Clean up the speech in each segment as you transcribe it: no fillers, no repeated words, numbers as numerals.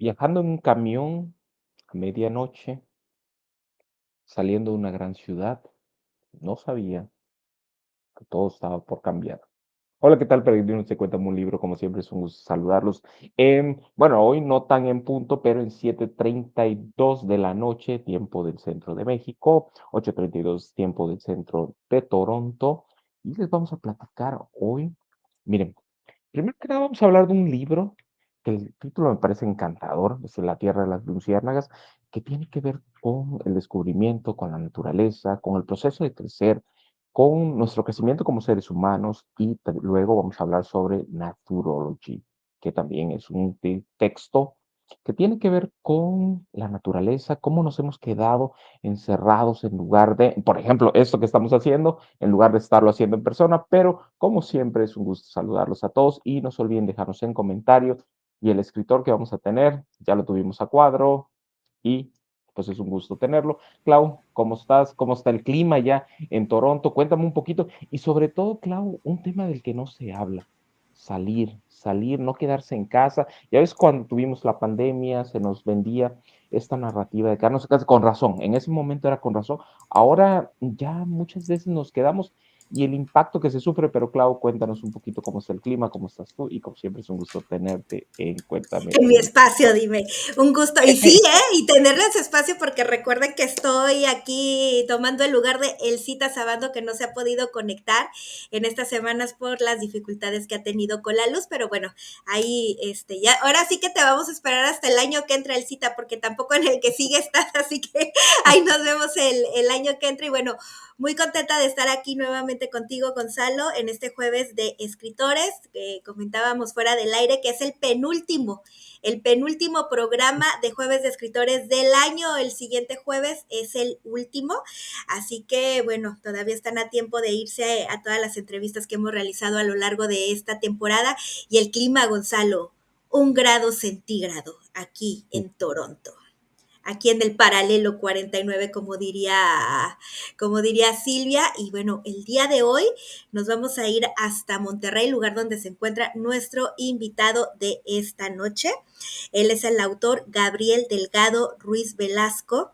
Viajando en un camión a medianoche, saliendo de una gran ciudad, no sabía que todo estaba por cambiar. Hola, ¿qué tal, peregrinos? Se cuentan un libro, como siempre, es un gusto saludarlos. Bueno, hoy no tan en punto, pero en 7:32 de la noche, tiempo del centro de México, 8:32 tiempo del centro de Toronto, y les vamos a platicar hoy. Miren, primero que nada vamos a hablar de un libro que el título me parece encantador, es La tierra de las luciérnagas, que tiene que ver con el descubrimiento, con la naturaleza, con el proceso de crecer, con nuestro crecimiento como seres humanos y luego vamos a hablar sobre Naturology, que también es un texto que tiene que ver con la naturaleza, cómo nos hemos quedado encerrados en lugar de, por ejemplo, esto que estamos haciendo, en lugar de estarlo haciendo en persona, pero como siempre es un gusto saludarlos a todos y no se olviden dejarnos en comentarios y el escritor que vamos a tener, ya lo tuvimos a cuadro y pues es un gusto tenerlo. Clau, ¿cómo estás? ¿Cómo está el clima ya en Toronto? Cuéntame un poquito y sobre todo, Clau, un tema del que no se habla. Salir, no quedarse en casa. Ya ves, cuando tuvimos la pandemia, se nos vendía esta narrativa de quedarnos en casa, con razón, en ese momento era con razón. Ahora ya muchas veces nos quedamos y el impacto que se sufre, pero Clau, cuéntanos un poquito cómo está el clima, cómo estás tú y como siempre es un gusto tenerte en Cuéntame En mi un espacio, libro. dime. Un gusto. Y sí, ¿eh? Y tenerle ese espacio porque recuerden que estoy aquí tomando el lugar de Elcita Sabando que no se ha podido conectar en estas semanas por las dificultades que ha tenido con la luz, pero bueno, ahí ya, ahora sí que te vamos a esperar hasta el año que entra Elcita porque tampoco en el que sigue estás, así que ahí nos vemos el año que entra y bueno, muy contenta de estar aquí nuevamente contigo, Gonzalo, en este jueves de escritores, que comentábamos fuera del aire, que es el penúltimo programa de Jueves de Escritores del año. El siguiente jueves es el último. Así que, bueno, todavía están a tiempo de irse a todas las entrevistas que hemos realizado a lo largo de esta temporada. Y el clima, Gonzalo, 1 grado centígrado aquí en Toronto, aquí en el paralelo 49, como diría Silvia. Y bueno, el día de hoy nos vamos a ir hasta Monterrey, lugar donde se encuentra nuestro invitado de esta noche. Él es el autor Gabriel Delgado Ruiz Velasco.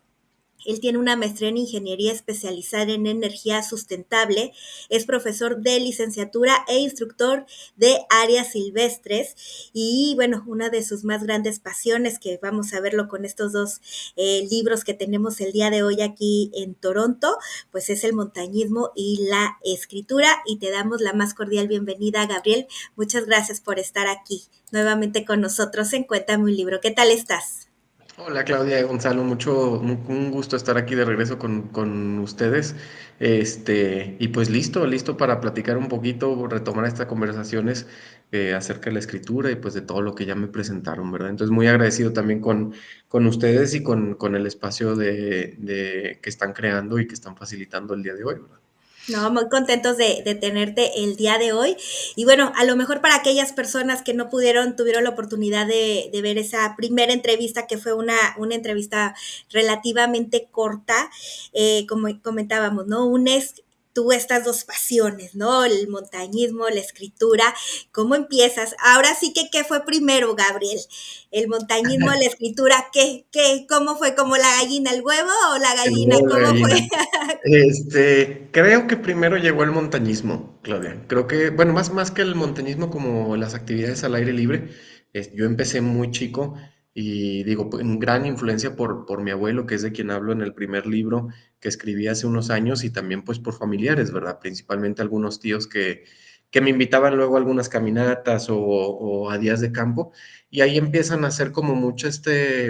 Él tiene una maestría en ingeniería especializada en energía sustentable, es profesor de licenciatura e instructor de áreas silvestres y bueno, una de sus más grandes pasiones, que vamos a verlo con estos dos libros que tenemos el día de hoy aquí en Toronto, pues es el montañismo y la escritura. Y te damos la más cordial bienvenida, Gabriel. Muchas gracias por estar aquí nuevamente con nosotros en Cuéntame un libro. ¿Qué tal estás? Hola Claudia y Gonzalo, un gusto estar aquí de regreso con ustedes. Y pues listo para platicar un poquito, retomar estas conversaciones acerca de la escritura y pues de todo lo que ya me presentaron, ¿verdad? Entonces muy agradecido también con ustedes y con el espacio que están creando y que están facilitando el día de hoy, ¿verdad? No, muy contentos de tenerte el día de hoy. Y bueno, a lo mejor para aquellas personas que no tuvieron la oportunidad de ver esa primera entrevista, que fue una entrevista relativamente corta, como comentábamos, ¿no? Unes tú estas dos pasiones, ¿no? El montañismo, la escritura. ¿Cómo empiezas? Ahora sí que, ¿qué fue primero, Gabriel? ¿El montañismo, la escritura? ¿Cómo fue? ¿Como la gallina el huevo o la El gallina? huevo de la ¿Cómo fue? gallina. Creo que primero llegó el montañismo, Claudia. Creo que, bueno, más que el montañismo, como las actividades al aire libre, yo empecé muy chico y digo, en gran influencia por mi abuelo, que es de quien hablo en el primer libro que escribí hace unos años, y también pues por familiares, ¿verdad? Principalmente algunos tíos que me invitaban luego a algunas caminatas o a días de campo, y ahí empiezan a hacer como mucho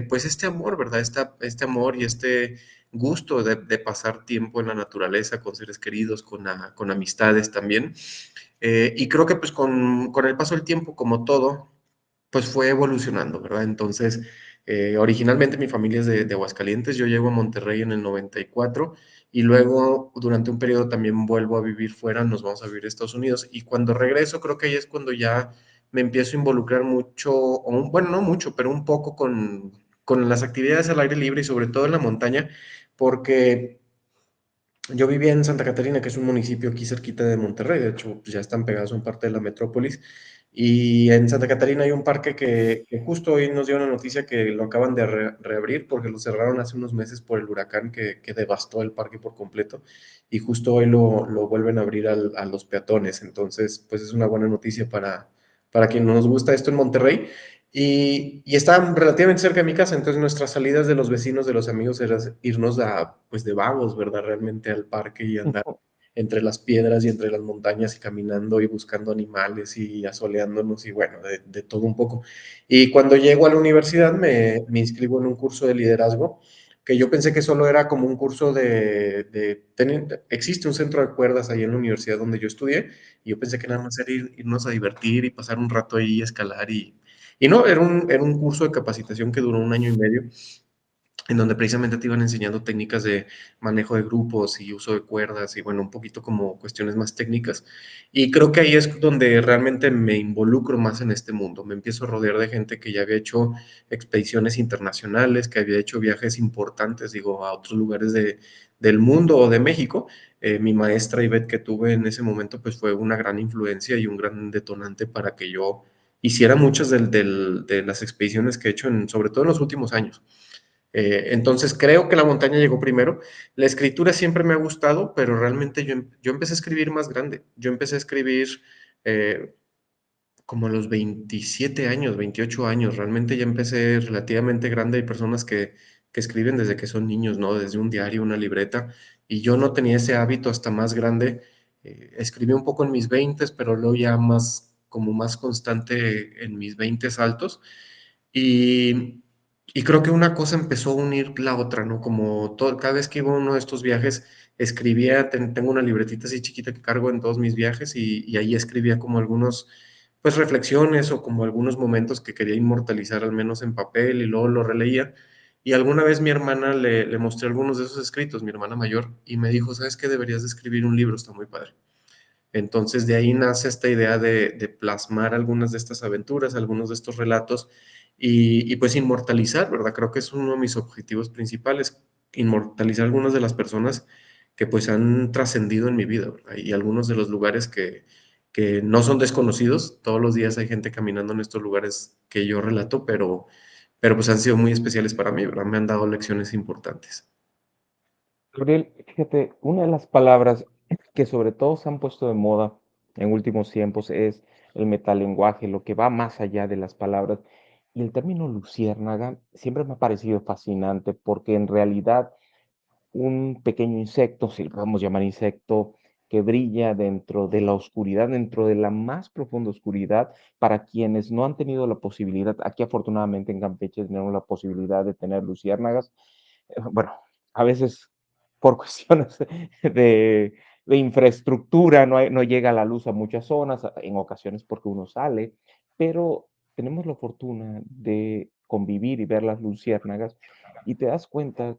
pues este amor, ¿verdad? Este amor y este gusto de pasar tiempo en la naturaleza con seres queridos, con amistades también. Y creo que pues con el paso del tiempo, como todo, pues fue evolucionando, ¿verdad? Entonces, originalmente mi familia es de Aguascalientes, yo llego a Monterrey en el 94 y luego durante un periodo también vuelvo a vivir fuera, nos vamos a vivir a Estados Unidos, y cuando regreso creo que ahí es cuando ya me empiezo a involucrar mucho, bueno, no mucho, pero un poco con las actividades al aire libre y sobre todo en la montaña, porque Yo vivía en Santa Catarina, que es un municipio aquí cerquita de Monterrey, de hecho, pues ya están pegados, son parte de la metrópolis. Y en Santa Catarina hay un parque que justo hoy nos dio una noticia que lo acaban de reabrir porque lo cerraron hace unos meses por el huracán que devastó el parque por completo. Y justo hoy lo vuelven a abrir a los peatones. Entonces, pues es una buena noticia para quien nos gusta esto en Monterrey. Y está relativamente cerca de mi casa, entonces nuestras salidas de los vecinos, de los amigos, era irnos pues de vagos, ¿verdad? Realmente al parque y andar entre las piedras y entre las montañas y caminando y buscando animales y asoleándonos y bueno, de todo un poco. Y cuando llego a la universidad me inscribo en un curso de liderazgo que yo pensé que solo era como un curso existe un centro de cuerdas ahí en la universidad donde yo estudié y yo pensé que nada más era irnos a divertir y pasar un rato ahí, escalar y no, era un curso de capacitación que duró un año y medio, en donde precisamente te iban enseñando técnicas de manejo de grupos y uso de cuerdas y bueno, un poquito como cuestiones más técnicas. Y creo que ahí es donde realmente me involucro más en este mundo. Me empiezo a rodear de gente que ya había hecho expediciones internacionales, que había hecho viajes importantes, digo, a otros lugares del mundo o de México. Mi maestra Ivette que tuve en ese momento, pues fue una gran influencia y un gran detonante para que yo hiciera muchas de las expediciones que he hecho, sobre todo en los últimos años. Entonces creo que la montaña llegó primero. La escritura siempre me ha gustado, pero realmente yo empecé a escribir más grande. Yo empecé a escribir eh, como a los 27 años, 28 años. Realmente ya empecé relativamente grande. Hay personas que escriben desde que son niños, ¿no? Desde un diario, una libreta. Y yo no tenía ese hábito hasta más grande. Escribí un poco en mis 20, pero luego ya más, como más constante en mis 20 altos. Y, y creo que una cosa empezó a unir la otra, ¿no? Como cada vez que iba a uno de estos viajes, escribía, tengo una libretita así chiquita que cargo en todos mis viajes y ahí escribía como algunos, pues reflexiones o como algunos momentos que quería inmortalizar al menos en papel y luego lo releía. Y alguna vez mi hermana le mostré algunos de esos escritos, mi hermana mayor, y me dijo, ¿sabes qué? Deberías de escribir un libro, está muy padre. Entonces de ahí nace esta idea de plasmar algunas de estas aventuras, algunos de estos relatos pues inmortalizar, ¿verdad? Creo que es uno de mis objetivos principales, inmortalizar algunas de las personas que pues han trascendido en mi vida, ¿verdad? Y algunos de los lugares que no son desconocidos, todos los días hay gente caminando en estos lugares que yo relato, pero pues han sido muy especiales para mí, ¿verdad? Me han dado lecciones importantes. Gabriel, fíjate, una de las palabras que sobre todo se han puesto de moda en últimos tiempos es el metalenguaje, lo que va más allá de las palabras. Y el término luciérnaga siempre me ha parecido fascinante porque en realidad un pequeño insecto, si lo podemos llamar insecto, que brilla dentro de la oscuridad, dentro de la más profunda oscuridad, para quienes no han tenido la posibilidad, aquí afortunadamente en Campeche tenemos la posibilidad de tener luciérnagas, bueno, a veces por cuestiones de infraestructura no llega la luz a muchas zonas, en ocasiones porque uno sale, pero tenemos la fortuna de convivir y ver las luciérnagas y te das cuenta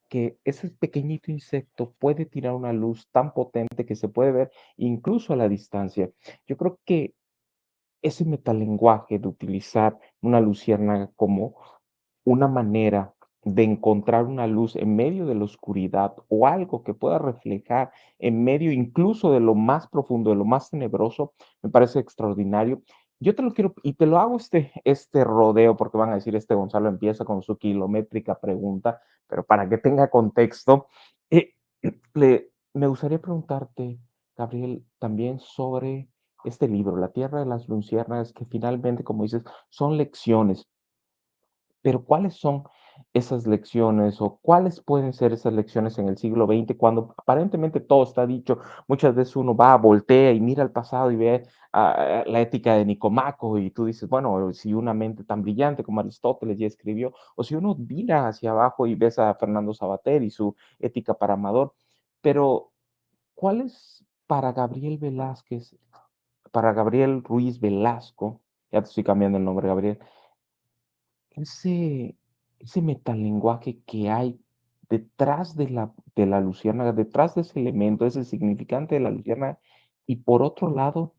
que ese pequeñito insecto puede tirar una luz tan potente que se puede ver incluso a la distancia. Yo creo que ese metalenguaje de utilizar una luciérnaga como una manera de encontrar una luz en medio de la oscuridad o algo que pueda reflejar en medio incluso de lo más profundo, de lo más tenebroso, me parece extraordinario. Yo te lo quiero, y te lo hago este rodeo, porque van a decir, este Gonzalo empieza con su kilométrica pregunta, pero para que tenga contexto, eh, me gustaría preguntarte, Gabriel, también sobre este libro, La Tierra de las Luciérnagas, que finalmente, como dices, son lecciones. Pero, ¿cuáles son esas lecciones o cuáles pueden ser esas lecciones en el siglo XX cuando aparentemente todo está dicho? Muchas veces uno va, voltea y mira al pasado y ve la ética de Nicomaco y tú dices, bueno, si una mente tan brillante como Aristóteles ya escribió, o si uno mira hacia abajo y ves a Fernando Sabater y su ética para Amador, pero ¿cuál es para Gabriel Velázquez, para Gabriel Ruiz Velasco, ya te estoy cambiando el nombre, Gabriel, ese ese metalenguaje que hay detrás de la luciérnaga, detrás de ese elemento, ese significante de la luciérnaga? Y por otro lado,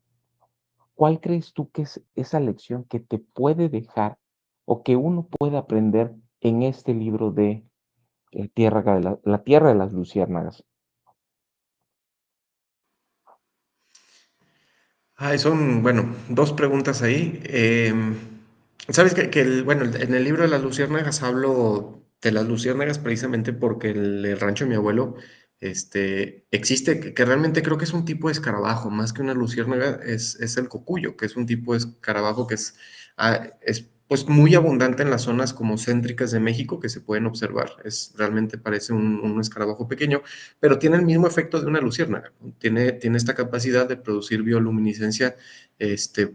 ¿cuál crees tú que es esa lección que te puede dejar o que uno puede aprender en este libro de La tierra de las luciérnagas? Ay, son, bueno, dos preguntas ahí. Sabes bueno, en el libro de las luciérnagas hablo de las luciérnagas precisamente porque el rancho de mi abuelo, existe, que realmente creo que es un tipo de escarabajo, más que una luciérnaga, es el cocuyo, que es un tipo de escarabajo que es pues muy abundante en las zonas como céntricas de México que se pueden observar. Realmente parece un escarabajo pequeño, pero tiene el mismo efecto de una luciérnaga, ¿no? Tiene esta capacidad de producir bioluminiscencia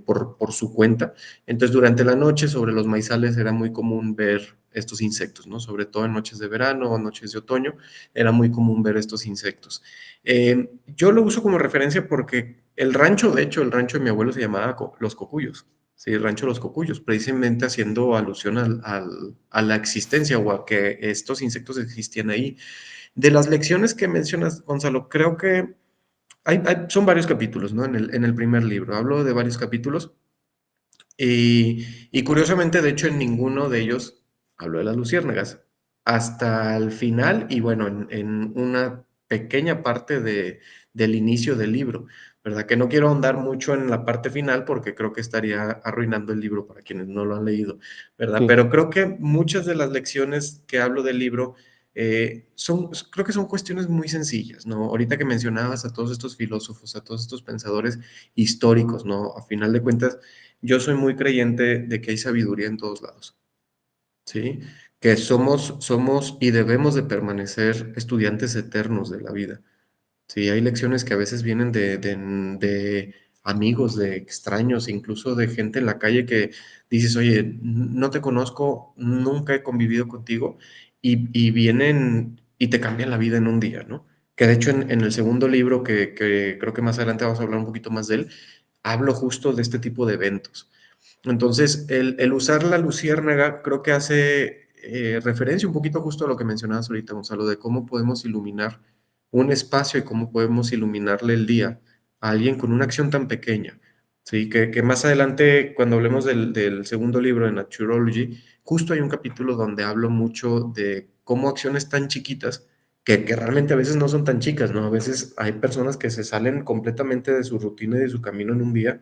por su cuenta. Entonces, durante la noche sobre los maizales era muy común ver estos insectos, ¿no? Sobre todo en noches de verano o noches de otoño, era muy común ver estos insectos. Yo lo uso como referencia porque el rancho, de hecho, el rancho de mi abuelo se llamaba Los Cocuyos. Sí, el rancho Los Cocuyos, precisamente haciendo alusión a la existencia o a que estos insectos existían ahí. De las lecciones que mencionas, Gonzalo, creo que son varios capítulos, ¿no? En el primer libro. Hablo de varios capítulos y curiosamente, de hecho, en ninguno de ellos hablo de las luciérnagas. Hasta el final y bueno, en una pequeña parte del inicio del libro, ¿verdad? Que no quiero ahondar mucho en la parte final porque creo que estaría arruinando el libro para quienes no lo han leído, ¿verdad? Sí, Pero creo que muchas de las lecciones que hablo del libro creo que son cuestiones muy sencillas, ¿no? Ahorita que mencionabas a todos estos filósofos, a todos estos pensadores históricos, ¿no? A final de cuentas, yo soy muy creyente de que hay sabiduría en todos lados, ¿sí? Que somos y debemos de permanecer estudiantes eternos de la vida. Sí, hay lecciones que a veces vienen de amigos, de extraños, incluso de gente en la calle que dices, oye, no te conozco, nunca he convivido contigo, y vienen y te cambian la vida en un día, ¿no? Que de hecho en el segundo libro, que creo que más adelante vamos a hablar un poquito más de él, hablo justo de este tipo de eventos. Entonces, el usar la luciérnaga creo que hace referencia un poquito justo a lo que mencionabas ahorita, Gonzalo, de cómo podemos iluminar un espacio y cómo podemos iluminarle el día a alguien con una acción tan pequeña. Sí, que más adelante, cuando hablemos del segundo libro de Naturology, justo hay un capítulo donde hablo mucho de cómo acciones tan chiquitas, que realmente a veces no son tan chicas, ¿no? A veces hay personas que se salen completamente de su rutina y de su camino en un día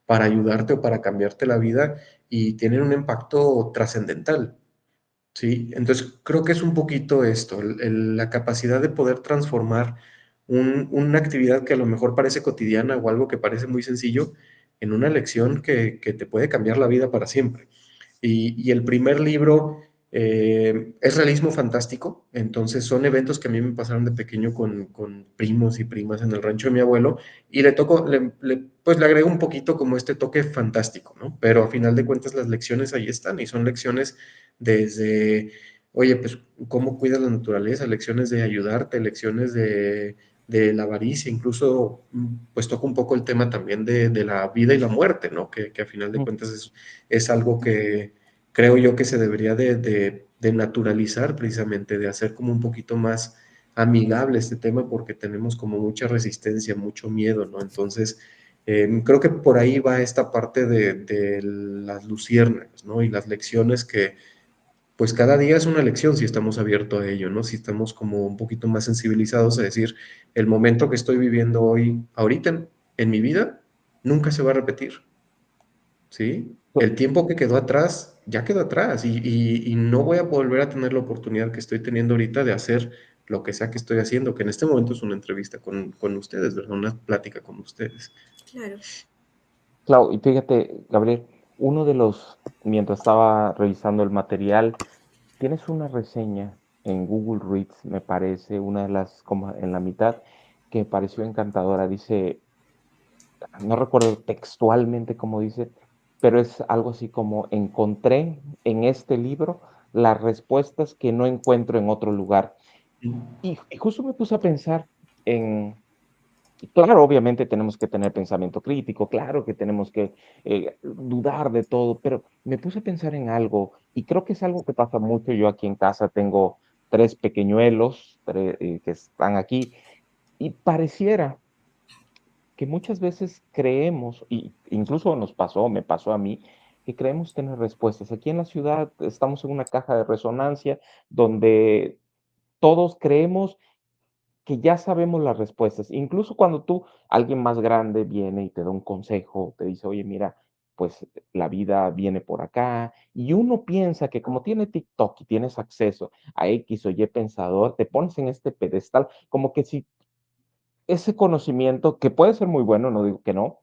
para ayudarte o para cambiarte la vida y tienen un impacto trascendental. Sí, entonces creo que es un poquito esto, la capacidad de poder transformar una actividad que a lo mejor parece cotidiana o algo que parece muy sencillo en una lección que te puede cambiar la vida para siempre. Y el primer libro es realismo fantástico, entonces son eventos que a mí me pasaron de pequeño con primos y primas en el rancho de mi abuelo, y pues le agrego un poquito como este toque fantástico, ¿no? Pero a final de cuentas las lecciones ahí están y son lecciones desde, oye, pues cómo cuidas la naturaleza, lecciones de ayudarte, lecciones de la avaricia, incluso pues toca un poco el tema también de la vida y la muerte, ¿no? Que a final de mm, cuentas es algo que creo yo que se debería de naturalizar precisamente, de hacer como un poquito más amigable este tema porque tenemos como mucha resistencia, mucho miedo, ¿no? Entonces, creo que por ahí va esta parte de las luciérnagas, ¿no? Y las lecciones que, pues cada día es una lección si estamos abiertos a ello, ¿no? Si estamos como un poquito más sensibilizados a decir, el momento que estoy viviendo hoy, ahorita en mi vida, nunca se va a repetir. ¿Sí? so- El tiempo que quedó atrás, ya quedó atrás y no voy a volver a tener la oportunidad que estoy teniendo ahorita de hacer lo que sea que estoy haciendo, que en este momento es una entrevista con ustedes, ¿verdad? Una plática con ustedes. Claro. claro, y fíjate, Gabriel, mientras estaba revisando el material, tienes una reseña en Google Reads, me parece, una de las, como en la mitad, que me pareció encantadora. Dice, no recuerdo textualmente cómo dice, pero es algo así como encontré en este libro las respuestas que no encuentro en otro lugar. Y justo me puse a pensar en, claro, obviamente tenemos que tener pensamiento crítico, claro que tenemos que dudar de todo, pero me puse a pensar en algo y creo que es algo que pasa mucho. Yo aquí en casa tengo tres pequeñuelos que están aquí y pareciera que muchas veces creemos, y incluso nos pasó, me pasó a mí, que creemos tener respuestas. Aquí en la ciudad estamos en una caja de resonancia donde todos creemos que ya sabemos las respuestas. Incluso cuando alguien más grande viene y te da un consejo, te dice, oye, mira, pues la vida viene por acá, y uno piensa que como tiene TikTok y tienes acceso a X o Y pensador, te pones en este pedestal, como que si ese conocimiento, que puede ser muy bueno, no digo que no,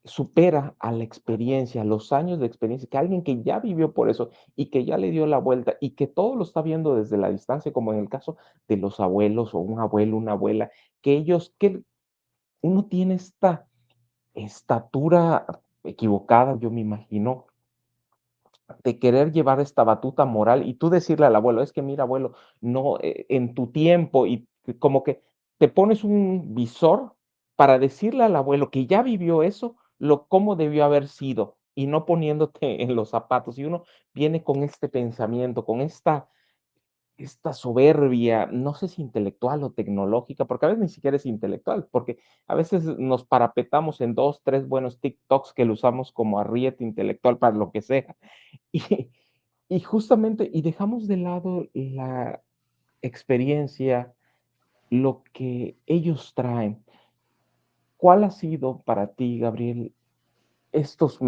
supera a la experiencia, los años de experiencia, que alguien que ya vivió por eso y que ya le dio la vuelta y que todo lo está viendo desde la distancia, como en el caso de los abuelos o un abuelo, una abuela, que uno tiene esta estatura equivocada, yo me imagino, de querer llevar esta batuta moral y tú decirle al abuelo, es que mira, abuelo, no, en tu tiempo, y como que te pones un visor para decirle al abuelo que ya vivió eso, lo cómo debió haber sido, y no poniéndote en los zapatos. Y uno viene con este pensamiento, con esta soberbia, no sé si intelectual o tecnológica, porque a veces ni siquiera es intelectual, porque a veces nos parapetamos en 2 3 buenos TikToks que lo usamos como arriete intelectual para lo que sea. Y y justamente, y dejamos de lado la experiencia, lo que ellos traen. ¿Cuál ha sido para ti, Gabriel, estos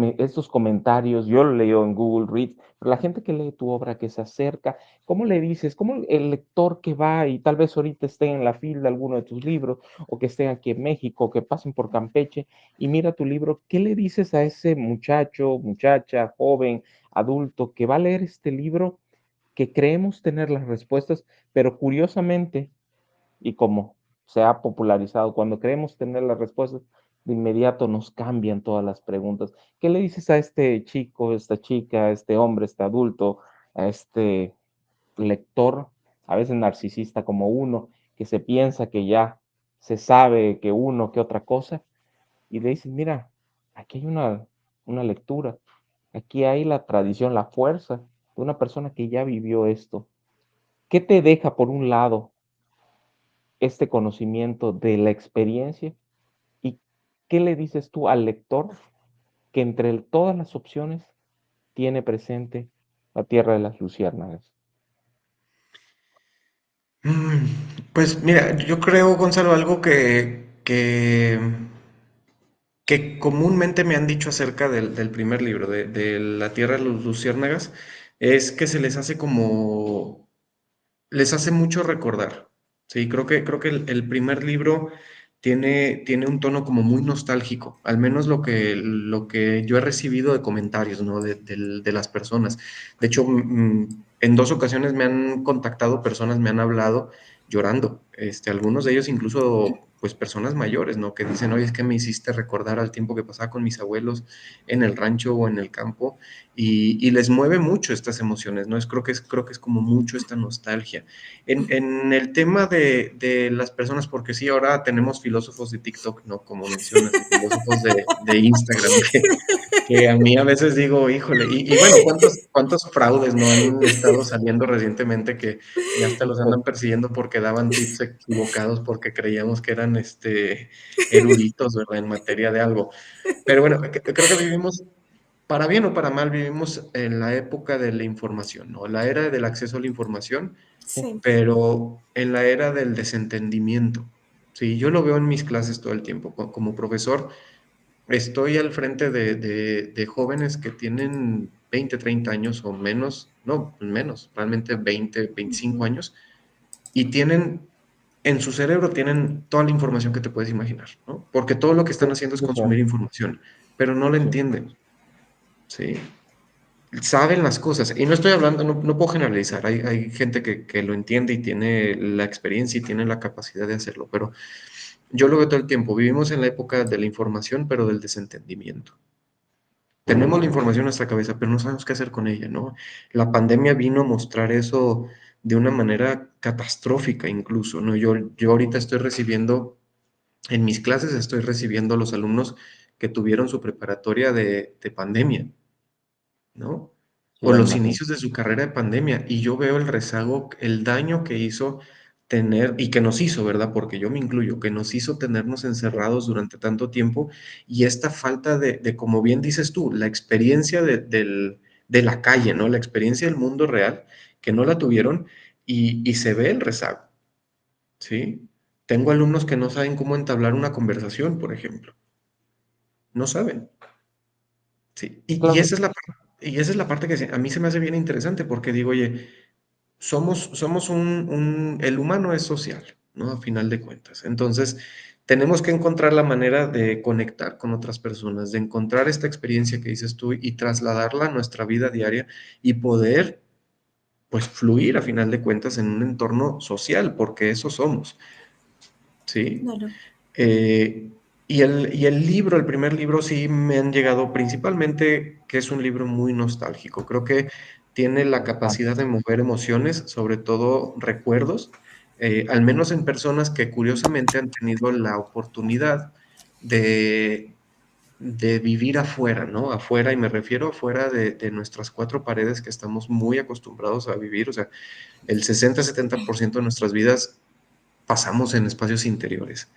comentarios? Yo lo leo en Google Reads, pero la gente que lee tu obra, que se acerca, ¿cómo le dices? ¿Cómo el lector que va y tal vez ahorita esté en la fila de alguno de tus libros, o que estén aquí en México, que pasen por Campeche y mira tu libro, qué le dices a ese muchacho, muchacha, joven, adulto que va a leer este libro, que creemos tener las respuestas, pero curiosamente, y como se ha popularizado, cuando creemos tener las respuestas, de inmediato nos cambian todas las preguntas? ¿Qué le dices a este chico, esta chica, este hombre, este adulto, a este lector, a veces narcisista como uno, que se piensa que ya se sabe que uno, que otra cosa, y le dices, mira, aquí hay una lectura, aquí hay la tradición, la fuerza de una persona que ya vivió esto? ¿Qué te deja, por un lado, este conocimiento de la experiencia? ¿Y qué le dices tú al lector que entre todas las opciones tiene presente La tierra de las luciérnagas? Mm, Pues mira, yo creo, Gonzalo, algo que comúnmente me han dicho acerca del primer libro, de La Tierra de los Luciérnagas, es que se les hace como, les hace mucho recordar. Sí, creo que el primer libro tiene un tono como muy nostálgico, al menos lo que yo he recibido de comentarios, ¿no? De las personas. De hecho, en 2 ocasiones me han contactado personas, me han hablado llorando. Algunos de ellos incluso, pues personas mayores, ¿no? Que dicen, oye, es que me hiciste recordar al tiempo que pasaba con mis abuelos en el rancho o en el campo, y les mueve mucho estas emociones, ¿no? Creo que es como mucho esta nostalgia. En el tema de las personas, porque sí, ahora tenemos filósofos de TikTok, ¿no? Como mencionas, y filósofos de Instagram, que a mí a veces digo, híjole, y bueno, ¿cuántos fraudes no han estado saliendo recientemente que ya hasta los andan persiguiendo porque daban tips equivocados porque creíamos que eran eruditos, ¿verdad? En materia de algo. Pero bueno, creo que vivimos, para bien o para mal, vivimos en la época de la información, ¿no? La era del acceso a la información, Sí, Sí. pero en la era del desentendimiento. Sí, yo lo veo en mis clases todo el tiempo. Como profesor, estoy al frente de jóvenes que tienen 20, 30 años o menos, no, menos, realmente 20, 25 Ujú. años, y en su cerebro tienen toda la información que te puedes imaginar, ¿no? Porque todo lo que sí, están haciendo es sí, es real, consumir información, pero no la sí. entienden, ¿sí? Saben las cosas. Y no estoy hablando, no puedo generalizar. Hay gente que lo entiende y tiene la experiencia y tiene la capacidad de hacerlo, pero yo lo veo todo el tiempo. Vivimos en la época de la información, pero del desentendimiento. Tenemos la información en nuestra cabeza, pero no sabemos qué hacer con ella, ¿no? La pandemia vino a mostrar eso de una manera catastrófica incluso, ¿no? Yo ahorita estoy recibiendo, en mis clases estoy recibiendo a los alumnos que tuvieron su preparatoria de pandemia, ¿no? Sí, O ya me los imagino. inicios de su carrera de pandemia. Y yo veo el rezago, el daño que hizo tener, y que nos hizo, ¿verdad? Porque yo me incluyo, que nos hizo tenernos Sí, encerrados durante tanto tiempo, y esta falta como bien dices tú, la experiencia de la calle, ¿no? La experiencia del mundo real, que no la tuvieron, y se ve el rezago, ¿sí? Tengo alumnos que no saben cómo entablar una conversación, por ejemplo. No saben. Sí. Claro, Y esa es la parte que a mí se me hace bien interesante porque digo, oye, somos el humano es social, ¿no? A final de cuentas. Entonces, tenemos que encontrar la manera de conectar con otras personas, de encontrar esta experiencia que dices tú y trasladarla a nuestra vida diaria y poder, pues, fluir a final de cuentas en un entorno social, porque eso somos, ¿sí? Claro. Eh, y el libro, el primer libro, sí me han llegado principalmente que es un libro muy nostálgico. Creo que tiene la claro. capacidad de mover emociones, sobre todo recuerdos, al menos en personas que curiosamente han tenido la oportunidad de, de vivir afuera, ¿no? Afuera, y me refiero afuera de nuestras cuatro paredes que estamos muy acostumbrados a vivir. O sea, el 60-70% de nuestras vidas pasamos en espacios interiores,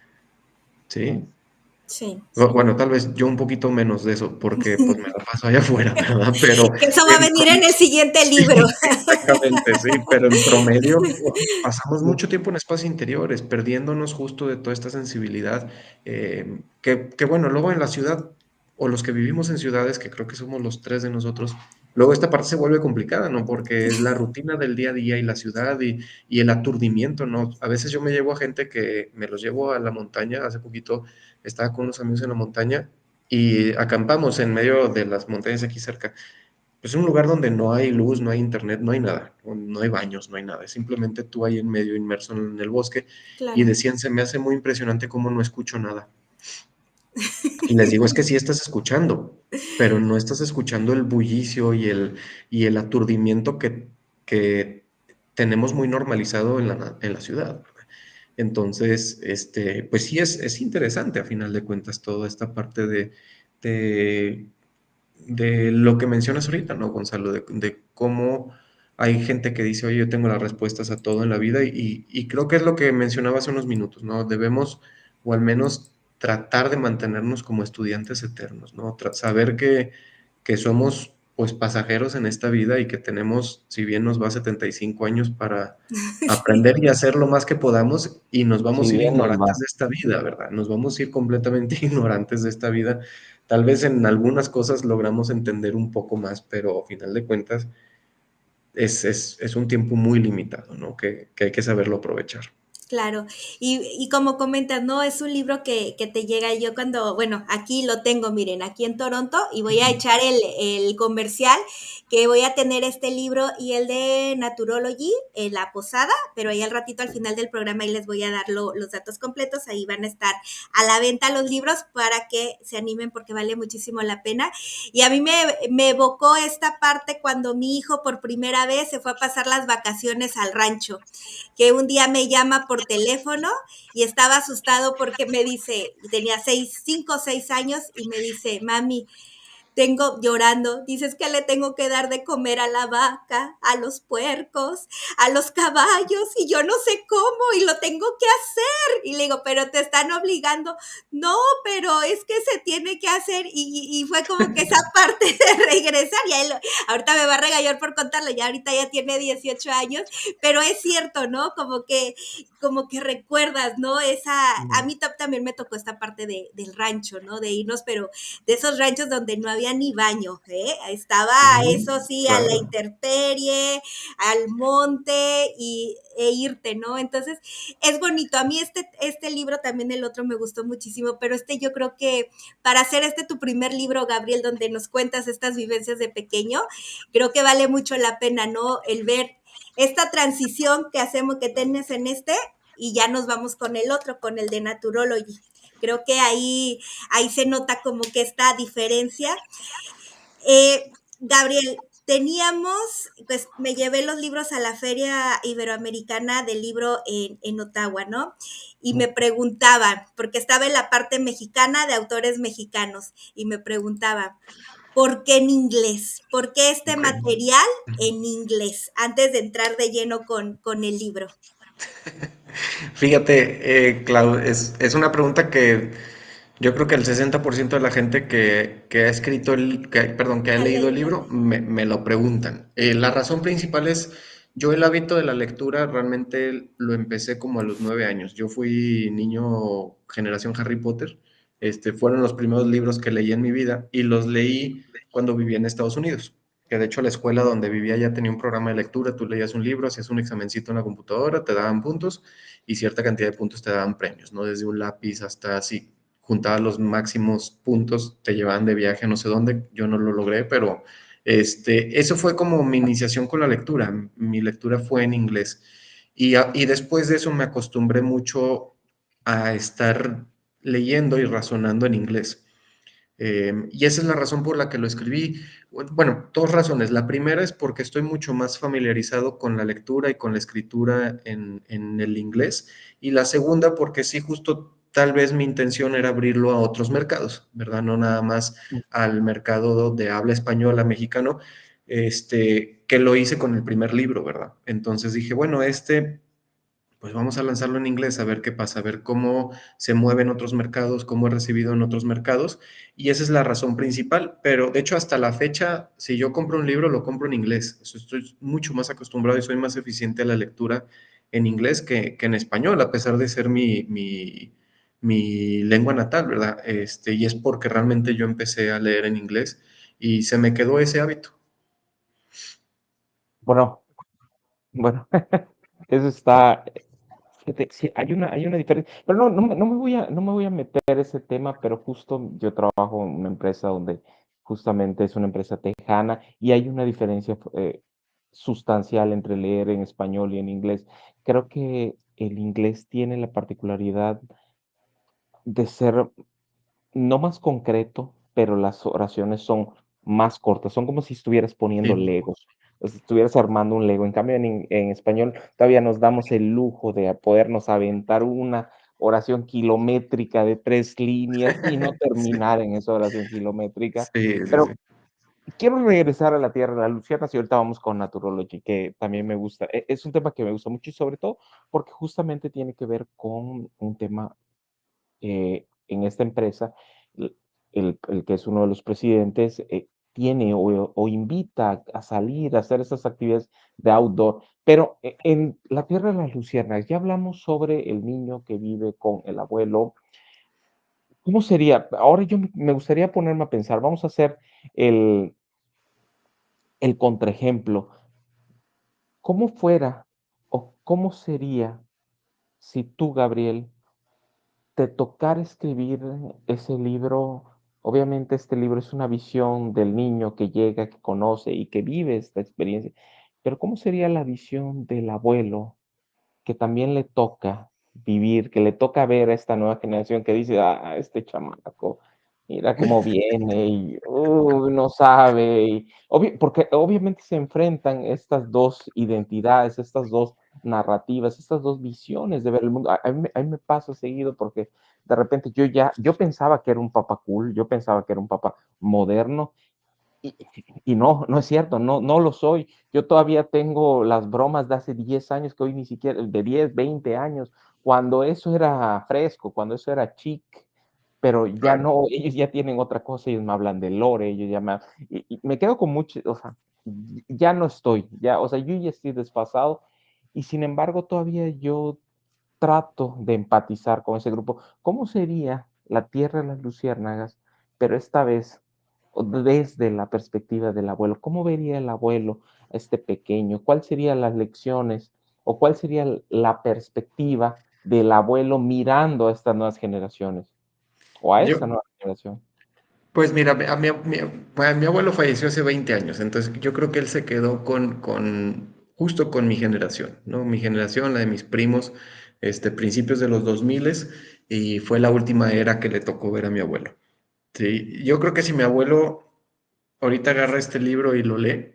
¿sí? Sí. Sí. Bueno, tal vez yo un poquito menos de eso, porque pues me la paso allá afuera, ¿verdad? Pero Que eso va a venir en el siguiente sí, libro. exactamente, sí, pero en promedio pasamos mucho tiempo en espacios interiores, perdiéndonos justo de toda esta sensibilidad, que bueno, luego en la ciudad, o los que vivimos en ciudades, que creo que somos los tres de nosotros, luego esta parte se vuelve complicada, ¿no? Porque es la rutina del día a día y la ciudad y el aturdimiento, ¿no? A veces yo me llevo a gente que me los llevo a la montaña, hace poquito estaba con unos amigos en la montaña y acampamos en medio de las montañas aquí cerca. Pues es un lugar donde no hay luz, no hay internet, no hay nada, no hay baños, no hay nada. Es simplemente tú ahí en medio inmerso en el bosque y Claro. decían, se me hace muy impresionante cómo no escucho nada. Y les digo, es que sí estás escuchando, pero no estás escuchando el bullicio y el aturdimiento que tenemos muy normalizado en la ciudad. Entonces, pues sí es interesante a final de cuentas toda esta parte de, de lo que mencionas ahorita, ¿no, Gonzalo? De cómo hay gente que dice, oye, yo tengo las respuestas a todo en la vida y creo que es lo que mencionaba hace unos minutos, ¿no? Debemos, o al menos tratar de mantenernos como estudiantes eternos, ¿no? Saber que somos, pues, pasajeros en esta vida y que tenemos, si bien nos va 75 años para Sí. aprender y hacer lo más que podamos y nos vamos Si a ir bien nos ignorantes va. de esta vida, ¿verdad? Nos vamos a ir completamente ignorantes de esta vida. Tal vez en algunas cosas logramos entender un poco más, pero a final de cuentas es un tiempo muy limitado, ¿no? Que hay que saberlo aprovechar. Claro, y como comentas, ¿no? Es un libro que te llega yo cuando, bueno, aquí lo tengo, miren, aquí en Toronto, y voy a Ujú. echar el comercial, que voy a tener este libro y el de Naturology en la posada, pero ahí al ratito al final del programa ahí les voy a dar los datos completos, ahí van a estar a la venta los libros para que se animen porque vale muchísimo la pena. Y a mí me evocó esta parte cuando mi hijo por primera vez se fue a pasar las vacaciones al rancho, que un día me llama por teléfono y estaba asustado porque me dice, tenía 5 o 6 años y me dice, mami, tengo llorando, dices que le tengo que dar de comer a la vaca, a los puercos, a los caballos, y yo no sé cómo, y lo tengo que hacer. Y le digo, pero te están obligando. No, pero es que se tiene que hacer. Y fue como que esa parte de regresar, y él, ahorita me va a regañar por contarle, ya ahorita ya tiene 18 años, pero es cierto, ¿no? Como que recuerdas, ¿no? A Mm, mí también me tocó esta parte del rancho, ¿no? De irnos, pero de esos ranchos donde no había ni baño, ¿eh? Estaba, Ujú. eso sí, a la Claro. intemperie, al monte e irte, ¿no? Entonces, es bonito. A mí este libro, también el otro me gustó muchísimo, pero yo creo que para hacer tu primer libro, Gabriel, donde nos cuentas estas vivencias de pequeño, creo que vale mucho la pena, ¿no? El ver esta transición que hacemos, que tienes en y ya nos vamos con el otro, con el de Naturology. Creo que ahí se nota como que esta diferencia. Gabriel, pues me llevé los libros a la Feria Iberoamericana del Libro en Ottawa, ¿no? Y me mm, preguntaban, porque estaba en la parte mexicana de autores mexicanos, y me preguntaban, ¿por qué en inglés? ¿Por qué este Ok. material Ujú. en inglés? Antes de entrar de lleno con el libro. Fíjate, Clau, es una pregunta que yo creo que el 60% de la gente que ha escrito perdón, que ha leído el Leído. libro me lo preguntan. La razón principal es, Yo el hábito de la lectura realmente lo empecé como a los 9 años. Yo fui niño generación Harry Potter. Fueron los primeros libros que leí en mi vida y los leí cuando vivía en Estados Unidos. Que de hecho la escuela donde vivía ya tenía un programa de lectura. Tú leías un libro, hacías un examencito en la computadora, te daban puntos y cierta cantidad de puntos te daban premios, ¿no? Desde un lápiz hasta así. Juntabas los máximos puntos, te llevaban de viaje a no sé dónde. Yo no lo logré, pero eso fue como mi iniciación con la lectura. Mi lectura fue en inglés. Y después de eso me acostumbré mucho a estar leyendo y razonando en inglés. Y esa es la razón por la que lo escribí. Bueno, dos razones. La primera es porque estoy mucho más familiarizado con la lectura y con la escritura en el inglés. Y la segunda porque sí, justo tal vez mi intención era abrirlo a otros mercados, ¿verdad? No nada más al mercado de habla española mexicano, que lo hice con el primer libro, ¿verdad? Entonces dije, bueno, pues vamos a lanzarlo en inglés a ver qué pasa, a ver cómo se mueve en otros mercados, cómo es recibido en otros mercados. Y esa es la razón principal. Pero de hecho, hasta la fecha, si yo compro un libro, lo compro en inglés. Estoy mucho más acostumbrado y soy más eficiente a la lectura en inglés que en español, a pesar de ser mi lengua natal, ¿verdad? Y es porque realmente yo empecé a leer en inglés y se me quedó ese hábito. Bueno, bueno, eso está, fíjate, sí, hay una diferencia, pero no me voy a meter en ese tema, pero justo yo trabajo en una empresa donde justamente es una empresa tejana y hay una diferencia sustancial entre leer en español y en inglés. Creo que el inglés tiene la particularidad de ser no más concreto, pero las oraciones son más cortas, son como si estuvieras poniendo Sí, legos, o si estuvieras armando un lego. En cambio, en español todavía nos damos el lujo de podernos aventar una oración kilométrica de 3 líneas y no sí, terminar en esa oración kilométrica. sí, sí, Pero sí. quiero regresar a la tierra de las luciérnagas y ahorita vamos con Naturology, que también me gusta. Es un tema que me gusta mucho y sobre todo porque justamente tiene que ver con un tema en esta empresa, el que es uno de los presidentes, tiene o invita a salir a hacer esas actividades de outdoor. Pero en la tierra de las luciérnagas, ya hablamos sobre el niño que vive con el abuelo. ¿Cómo sería? Ahora me gustaría ponerme a pensar, vamos a hacer el, el contraejemplo. ¿Cómo fuera o cómo sería si tú, Gabriel, te tocara escribir ese libro? Obviamente este libro es una visión del niño que llega, que conoce y que vive esta experiencia, pero ¿cómo sería la visión del abuelo que también le toca vivir, que le toca ver a esta nueva generación que dice, ah, este chamaco, mira cómo viene y no sabe? Porque obviamente se enfrentan estas dos identidades, estas dos narrativas, estas dos visiones de ver el mundo. A mí me pasa seguido porque de repente yo pensaba que era un papá cool, yo pensaba que era un papá moderno y, y no, no es cierto, no lo soy. Yo todavía tengo las bromas de hace 10 años que hoy ni siquiera, de 10 20 años, cuando eso era fresco, cuando eso era chic, pero ya Claro. no, ellos ya tienen otra cosa, ellos me hablan de lore, ellos ya y me quedo con mucho, o sea, ya no estoy, ya, o sea, yo ya estoy desfasado y sin embargo todavía yo trato de empatizar con ese grupo. ¿Cómo sería la Tierra de las Luciérnagas, pero esta vez desde la perspectiva del abuelo? ¿Cómo vería el abuelo a este pequeño? ¿Cuáles serían las lecciones o cuál sería la perspectiva del abuelo mirando a estas nuevas generaciones o a Yo, esta nueva generación? Pues mira, mi abuelo falleció hace 20 años, entonces yo creo que él se quedó justo con mi generación, ¿no? Mi generación, la de mis primos, principios de los 2000 y fue la última era que le tocó ver a mi abuelo. Sí, yo creo que si mi abuelo ahorita agarra este libro y lo lee,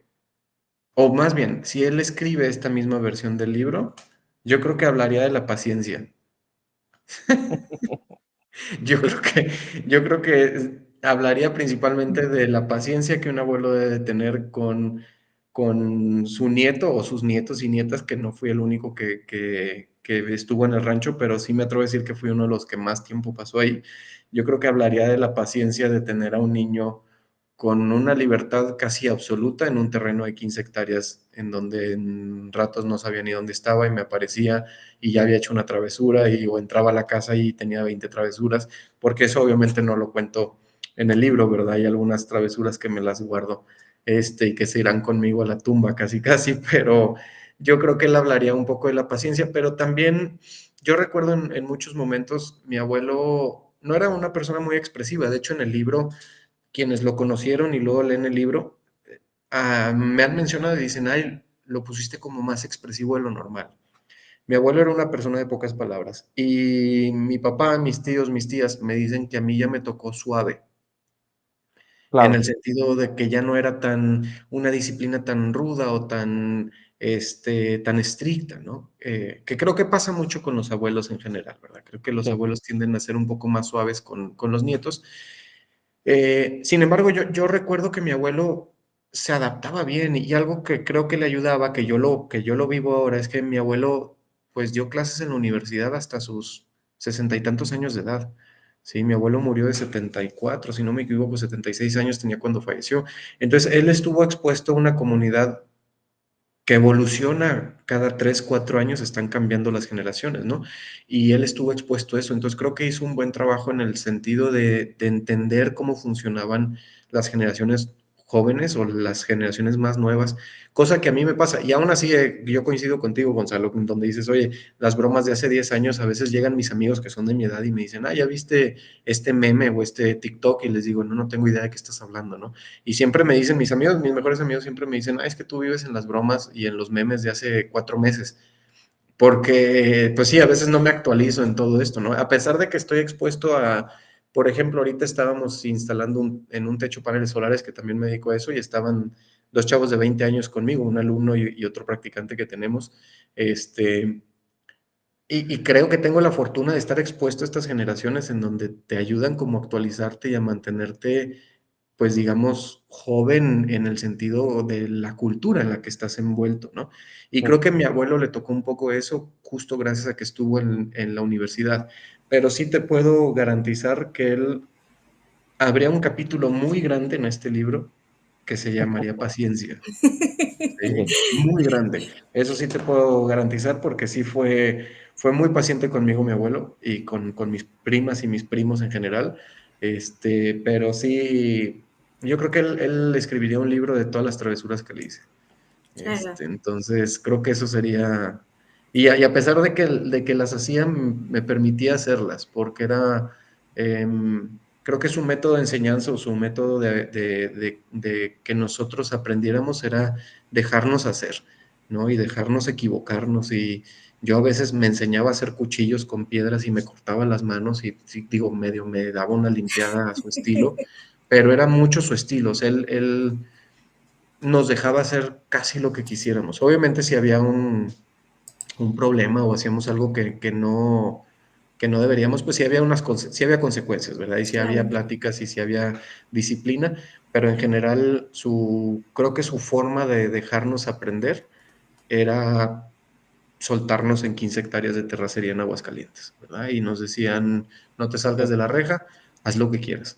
o más bien, si él escribe esta misma versión del libro, yo creo que hablaría de la paciencia. Yo Sí, creo que, yo creo que hablaría principalmente de la paciencia que un abuelo debe tener con su nieto o sus nietos y nietas, que no fui el único que estuvo en el rancho, pero sí me atrevo a decir que fui uno de los que más tiempo pasó ahí. Yo creo que hablaría de la paciencia de tener a un niño con una libertad casi absoluta en un terreno de 15 hectáreas, en donde en ratos no sabía ni dónde estaba y me aparecía y ya había hecho una travesura y o entraba a la casa y tenía 20 travesuras, porque eso obviamente no lo cuento en el libro, ¿verdad? Hay algunas travesuras que me las guardo y que se irán conmigo a la tumba casi casi, pero yo creo que él hablaría un poco de la paciencia, pero también yo recuerdo en muchos momentos mi abuelo no era una persona muy expresiva, de hecho en el libro quienes lo conocieron y luego leen el libro, me han mencionado y dicen, ay, lo pusiste como más expresivo de lo normal. Mi abuelo era una persona de pocas palabras y mi papá, mis tíos, mis tías me dicen que a mí ya me tocó suave, en el Claro, sentido de que ya no era tan una disciplina tan ruda o tan estricta, ¿no? Que creo que pasa mucho con los abuelos en general, ¿verdad? Creo que los sí, abuelos tienden a ser un poco más suaves con los nietos. Sin embargo, yo recuerdo que mi abuelo se adaptaba bien y algo que creo que le ayudaba, que yo lo vivo ahora, es que mi abuelo pues dio clases en la universidad hasta sus 60 y tantos años de edad. Sí, mi abuelo murió de 74, si no me equivoco, 76 años tenía cuando falleció. Entonces, él estuvo expuesto a una comunidad que evoluciona cada 3 4 años, están cambiando las generaciones, ¿no? Y él estuvo expuesto a eso, entonces creo que hizo un buen trabajo en el sentido de entender cómo funcionaban las generaciones jóvenes o las generaciones más nuevas, cosa que a mí me pasa, y aún así yo coincido contigo, Gonzalo, donde dices, oye, las bromas de hace 10 años, a veces llegan mis amigos que son de mi edad y me dicen, ah, ¿ya viste este meme o este TikTok? Y les digo, no, no tengo idea de qué estás hablando, ¿no? Y siempre me dicen mis amigos, mis mejores amigos siempre me dicen, ah, es que tú vives en las bromas y en los memes de hace 4 meses. Porque, pues sí, a veces no me actualizo en todo esto, ¿no? A pesar de que estoy expuesto por ejemplo, ahorita estábamos instalando en un techo paneles solares, que también me dedico a eso, y estaban dos chavos de 20 años conmigo, un alumno y otro practicante que tenemos. Este, y creo que tengo la fortuna de estar expuesto a estas generaciones en donde te ayudan como a actualizarte y a mantenerte, pues digamos, joven en el sentido de la cultura en la que estás envuelto, ¿no? Y sí, creo que a mi abuelo le tocó un poco eso justo gracias a que estuvo en la universidad. Pero sí te puedo garantizar que él habría un capítulo muy grande en este libro que se llamaría Paciencia. Sí, sí, muy grande. Eso sí te puedo garantizar porque sí fue muy paciente conmigo mi abuelo y con mis primas y mis primos en general. Pero sí, yo creo que él escribiría un libro de todas las travesuras que le hice. Claro. Entonces, creo que eso sería... Y a pesar de que las hacía, me permitía hacerlas, porque creo que su método de enseñanza o su método de que nosotros aprendiéramos era dejarnos hacer, ¿no? Y dejarnos equivocarnos. Y yo a veces me enseñaba a hacer cuchillos con piedras y me cortaba las manos y, sí, digo, medio me daba una limpiada a su estilo, pero era mucho su estilo. O sea, él nos dejaba hacer casi lo que quisiéramos. Obviamente si había un problema o hacíamos algo que no deberíamos, pues sí había consecuencias, ¿verdad? Y sí había Claro. pláticas y sí había disciplina, pero en general creo que su forma de dejarnos aprender era soltarnos en 15 hectáreas de terracería en Aguascalientes, ¿verdad? Y nos decían, no te salgas sí, de la reja, haz lo que quieras.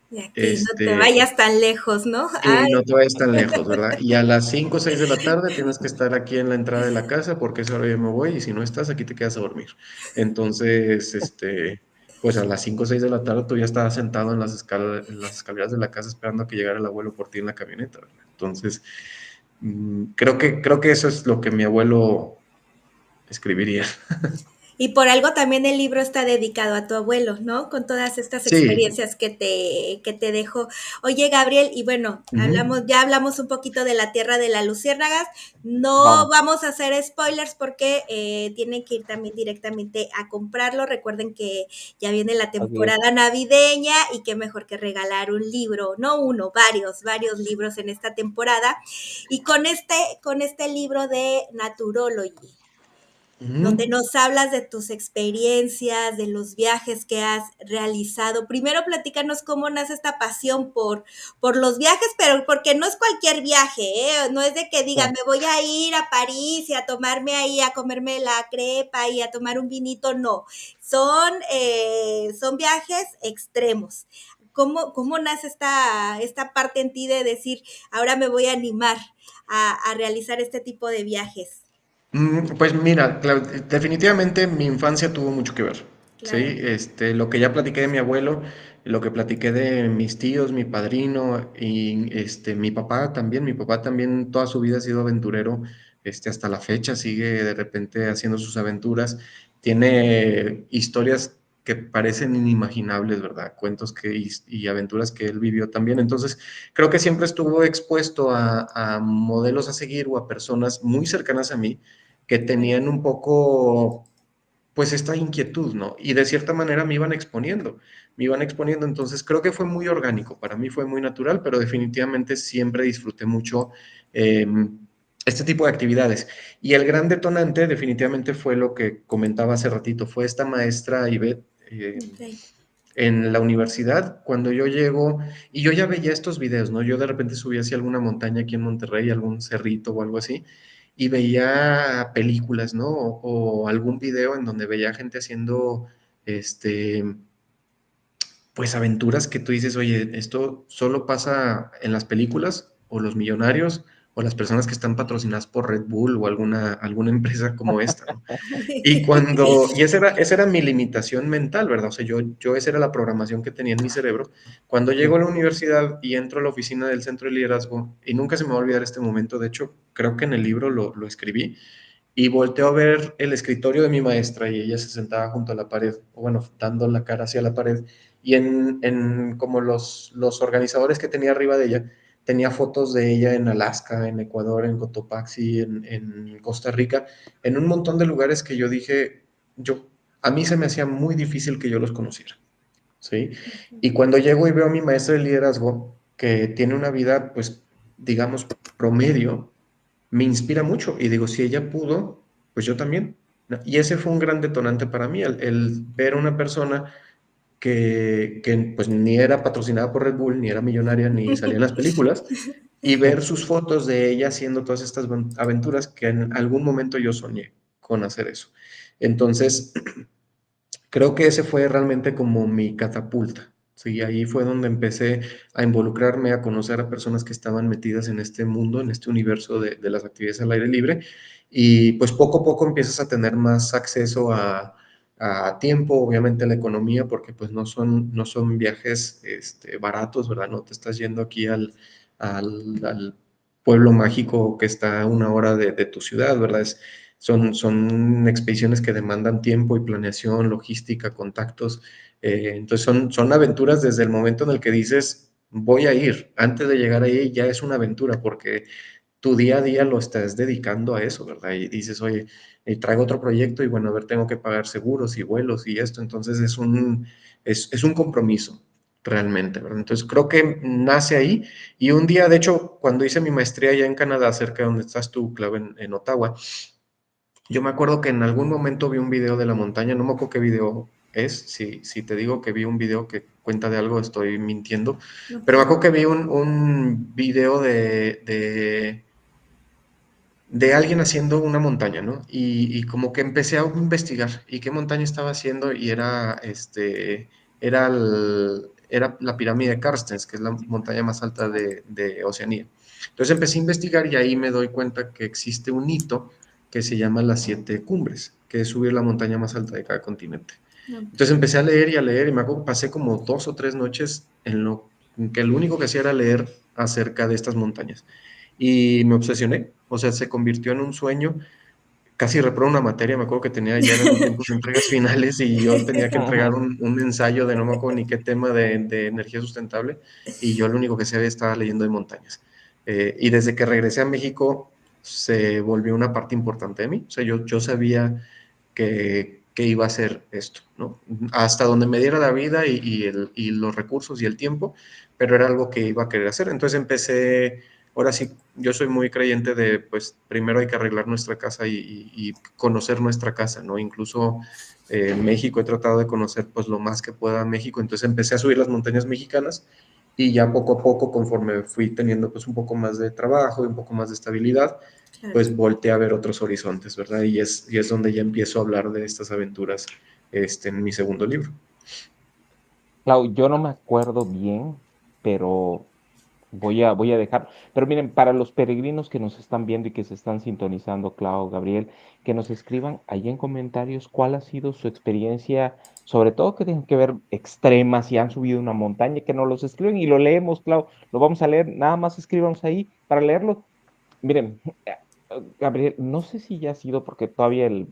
De aquí, no te Este, vayas tan lejos, ¿no? Y Ay, no te vayas tan lejos, ¿verdad? Y a las 5 o 6 de la tarde tienes que estar aquí en la entrada de la casa porque esa hora yo me voy y si no estás aquí te quedas a dormir. Entonces, pues a las 5 o 6 de la tarde tú ya estabas sentado en las escaleras de la casa esperando a que llegara el abuelo por ti en la camioneta, ¿verdad? Entonces, creo que eso es lo que mi abuelo escribiría. y por algo también el libro está dedicado a tu abuelo, ¿no? Con todas estas Sí. experiencias que te dejó. Oye, Gabriel, y bueno, Ujú. ya hablamos un poquito de la Tierra de las Luciérnagas. No vamos, vamos a hacer spoilers porque tienen que ir también directamente a comprarlo. Recuerden que ya viene la así es. temporada navideña y qué mejor que regalar un libro, no uno, varios libros en esta temporada. Y con este libro de Naturology, donde Ujú. nos hablas de tus experiencias, de los viajes que has realizado. Primero platícanos cómo nace esta pasión por los viajes, pero porque no es cualquier viaje, ¿eh? No es de que Sí, diga, me voy a ir a París y a tomarme ahí, a comerme la crepa y a tomar un vinito, no. Son viajes extremos. cómo nace esta parte en ti de decir, ahora me voy a animar a realizar este tipo de viajes? Pues mira, definitivamente mi infancia tuvo mucho que ver, ¿sí? Claro. Lo que ya platiqué de mi abuelo, lo que platiqué de mis tíos, mi padrino y mi papá también toda su vida ha sido aventurero, hasta la fecha sigue de repente haciendo sus aventuras, tiene historias que parecen inimaginables, ¿verdad? Cuentos y aventuras que él vivió también, entonces creo que siempre estuvo expuesto a modelos a seguir o a personas muy cercanas a mí que Claro. tenían un poco, pues esta inquietud, ¿no? Y de cierta manera me iban exponiendo, entonces creo que fue muy orgánico, para mí fue muy natural, pero definitivamente siempre disfruté mucho eh, este tipo de actividades. Y el gran detonante definitivamente fue lo que comentaba hace ratito, fue esta maestra Ivette. Okay. En la universidad, cuando yo llego, y yo ya veía estos videos, ¿no? Yo de repente subía hacia alguna montaña aquí en Monterrey, algún cerrito o algo así, y veía películas, ¿no? O algún video en donde veía gente haciendo, este, pues aventuras que tú dices, oye, esto solo pasa en las películas, o los millonarios, o las personas que están patrocinadas por Red Bull o alguna empresa como esta, ¿no? Y esa era mi limitación mental, ¿verdad? O sea, esa era la programación que tenía en mi cerebro. Cuando llego a la universidad y entro a la oficina del centro de liderazgo, y nunca se me va a olvidar este momento, de hecho, creo que en el libro lo escribí, y volteo a ver el escritorio de mi maestra y ella se sentaba junto a la pared, o bueno, dando la cara hacia la pared, y en como los organizadores que tenía arriba de ella, tenía fotos de ella en Alaska, en Ecuador, en Cotopaxi, en Costa Rica, en un montón de lugares que yo dije, a mí se me hacía muy difícil que yo los conociera, ¿sí? Y cuando llego y veo a mi maestra de liderazgo, que tiene una vida, pues, digamos, promedio, me inspira mucho y digo, si ella pudo, pues yo también, ¿no? Y ese fue un gran detonante para mí, el ver a una persona que pues ni era patrocinada por Red Bull, ni era millonaria, ni salía en las películas, y ver sus fotos de ella haciendo todas estas aventuras que en algún momento yo soñé con hacer eso. Entonces, creo que ese fue realmente como mi catapulta. Sí, ahí fue donde empecé a involucrarme, a conocer a personas que estaban metidas en este mundo, en este universo de las actividades al aire libre. Y pues poco a poco empiezas a tener más acceso a tiempo, obviamente a la economía, porque pues no son viajes baratos, ¿verdad? No te estás yendo aquí al pueblo mágico que está a una hora de tu ciudad, ¿verdad? Son expediciones que demandan tiempo y planeación, logística, contactos. Entonces son aventuras desde el momento en el que dices, voy a ir. Antes de llegar ahí ya es una aventura porque tu día a día lo estás dedicando a eso, ¿verdad? Y dices, oye, traigo otro proyecto y bueno, a ver, tengo que pagar seguros y vuelos y esto. Entonces es un compromiso realmente, ¿verdad? Entonces creo que nace ahí. Y un día, de hecho, cuando hice mi maestría allá en Canadá, cerca de donde estás tú, Clau, en Ottawa, yo me acuerdo que en algún momento vi un video de la montaña, no me acuerdo qué video es, si te digo que vi un video que cuenta de algo, estoy mintiendo, pero me Okay. acuerdo que vi un video de alguien haciendo una montaña, ¿no? Y como que empecé a investigar y qué montaña estaba haciendo y era la pirámide de Carstens, que es la montaña más alta de Oceanía. Entonces empecé a investigar y ahí me doy cuenta que existe un hito que se llama las siete cumbres, que es subir la montaña más alta de cada continente. Entonces empecé a leer y me acuerdo que pasé como 2 o 3 noches en que lo único que hacía era leer acerca de estas montañas. Y me obsesioné, o sea, se convirtió en un sueño. Casi reprobé una materia, me acuerdo que tenía ya eran tiempos de entregas finales y yo tenía que entregar un ensayo de no me acuerdo ni qué tema de energía sustentable y yo lo único que sabía estaba leyendo de montañas. Y desde que regresé a México se volvió una parte importante de mí, o sea, yo sabía que iba a ser esto, ¿no? Hasta donde me diera la vida y los recursos y el tiempo, pero era algo que iba a querer hacer. Entonces empecé, ahora sí, yo soy muy creyente de, pues, primero hay que arreglar nuestra casa y conocer nuestra casa, ¿no? Incluso en México he tratado de conocer, pues, lo más que pueda México. Entonces empecé a subir las montañas mexicanas y ya poco a poco, conforme fui teniendo, pues, un poco más de trabajo y un poco más de estabilidad, Claro. pues volteé a ver otros horizontes, ¿verdad? Y es donde ya empiezo a hablar de estas aventuras en mi segundo libro. Clau, yo no me acuerdo bien, pero voy a dejar. Pero miren, para los peregrinos que nos están viendo y que se están sintonizando, Clau, Gabriel, que nos escriban ahí en comentarios cuál ha sido su experiencia, sobre todo que tengan que ver extremas, si han subido una montaña, que nos los escriben y lo leemos, Clau, lo vamos a leer, nada más escríbanos ahí para leerlo. Miren, Gabriel, no sé si ya ha sido porque todavía el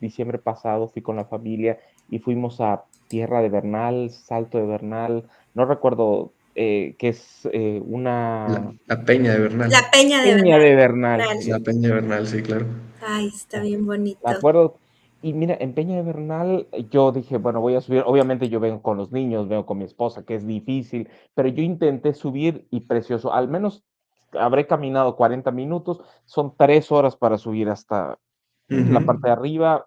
diciembre pasado fui con la familia y fuimos a Tierra de Bernal, Salto de Bernal, no recuerdo que es una La Peña de Bernal. La Peña de peña de Bernal, Bernal. La Peña de Bernal, sí, claro. Ay, está me bien me bonito. acuerdo. Y mira, en Peña de Bernal yo dije, bueno, voy a subir, obviamente yo vengo con los niños, vengo con mi esposa, que es difícil, pero yo intenté subir y precioso, al menos habré caminado 40 minutos, son 3 horas para subir hasta la Ujú. parte de arriba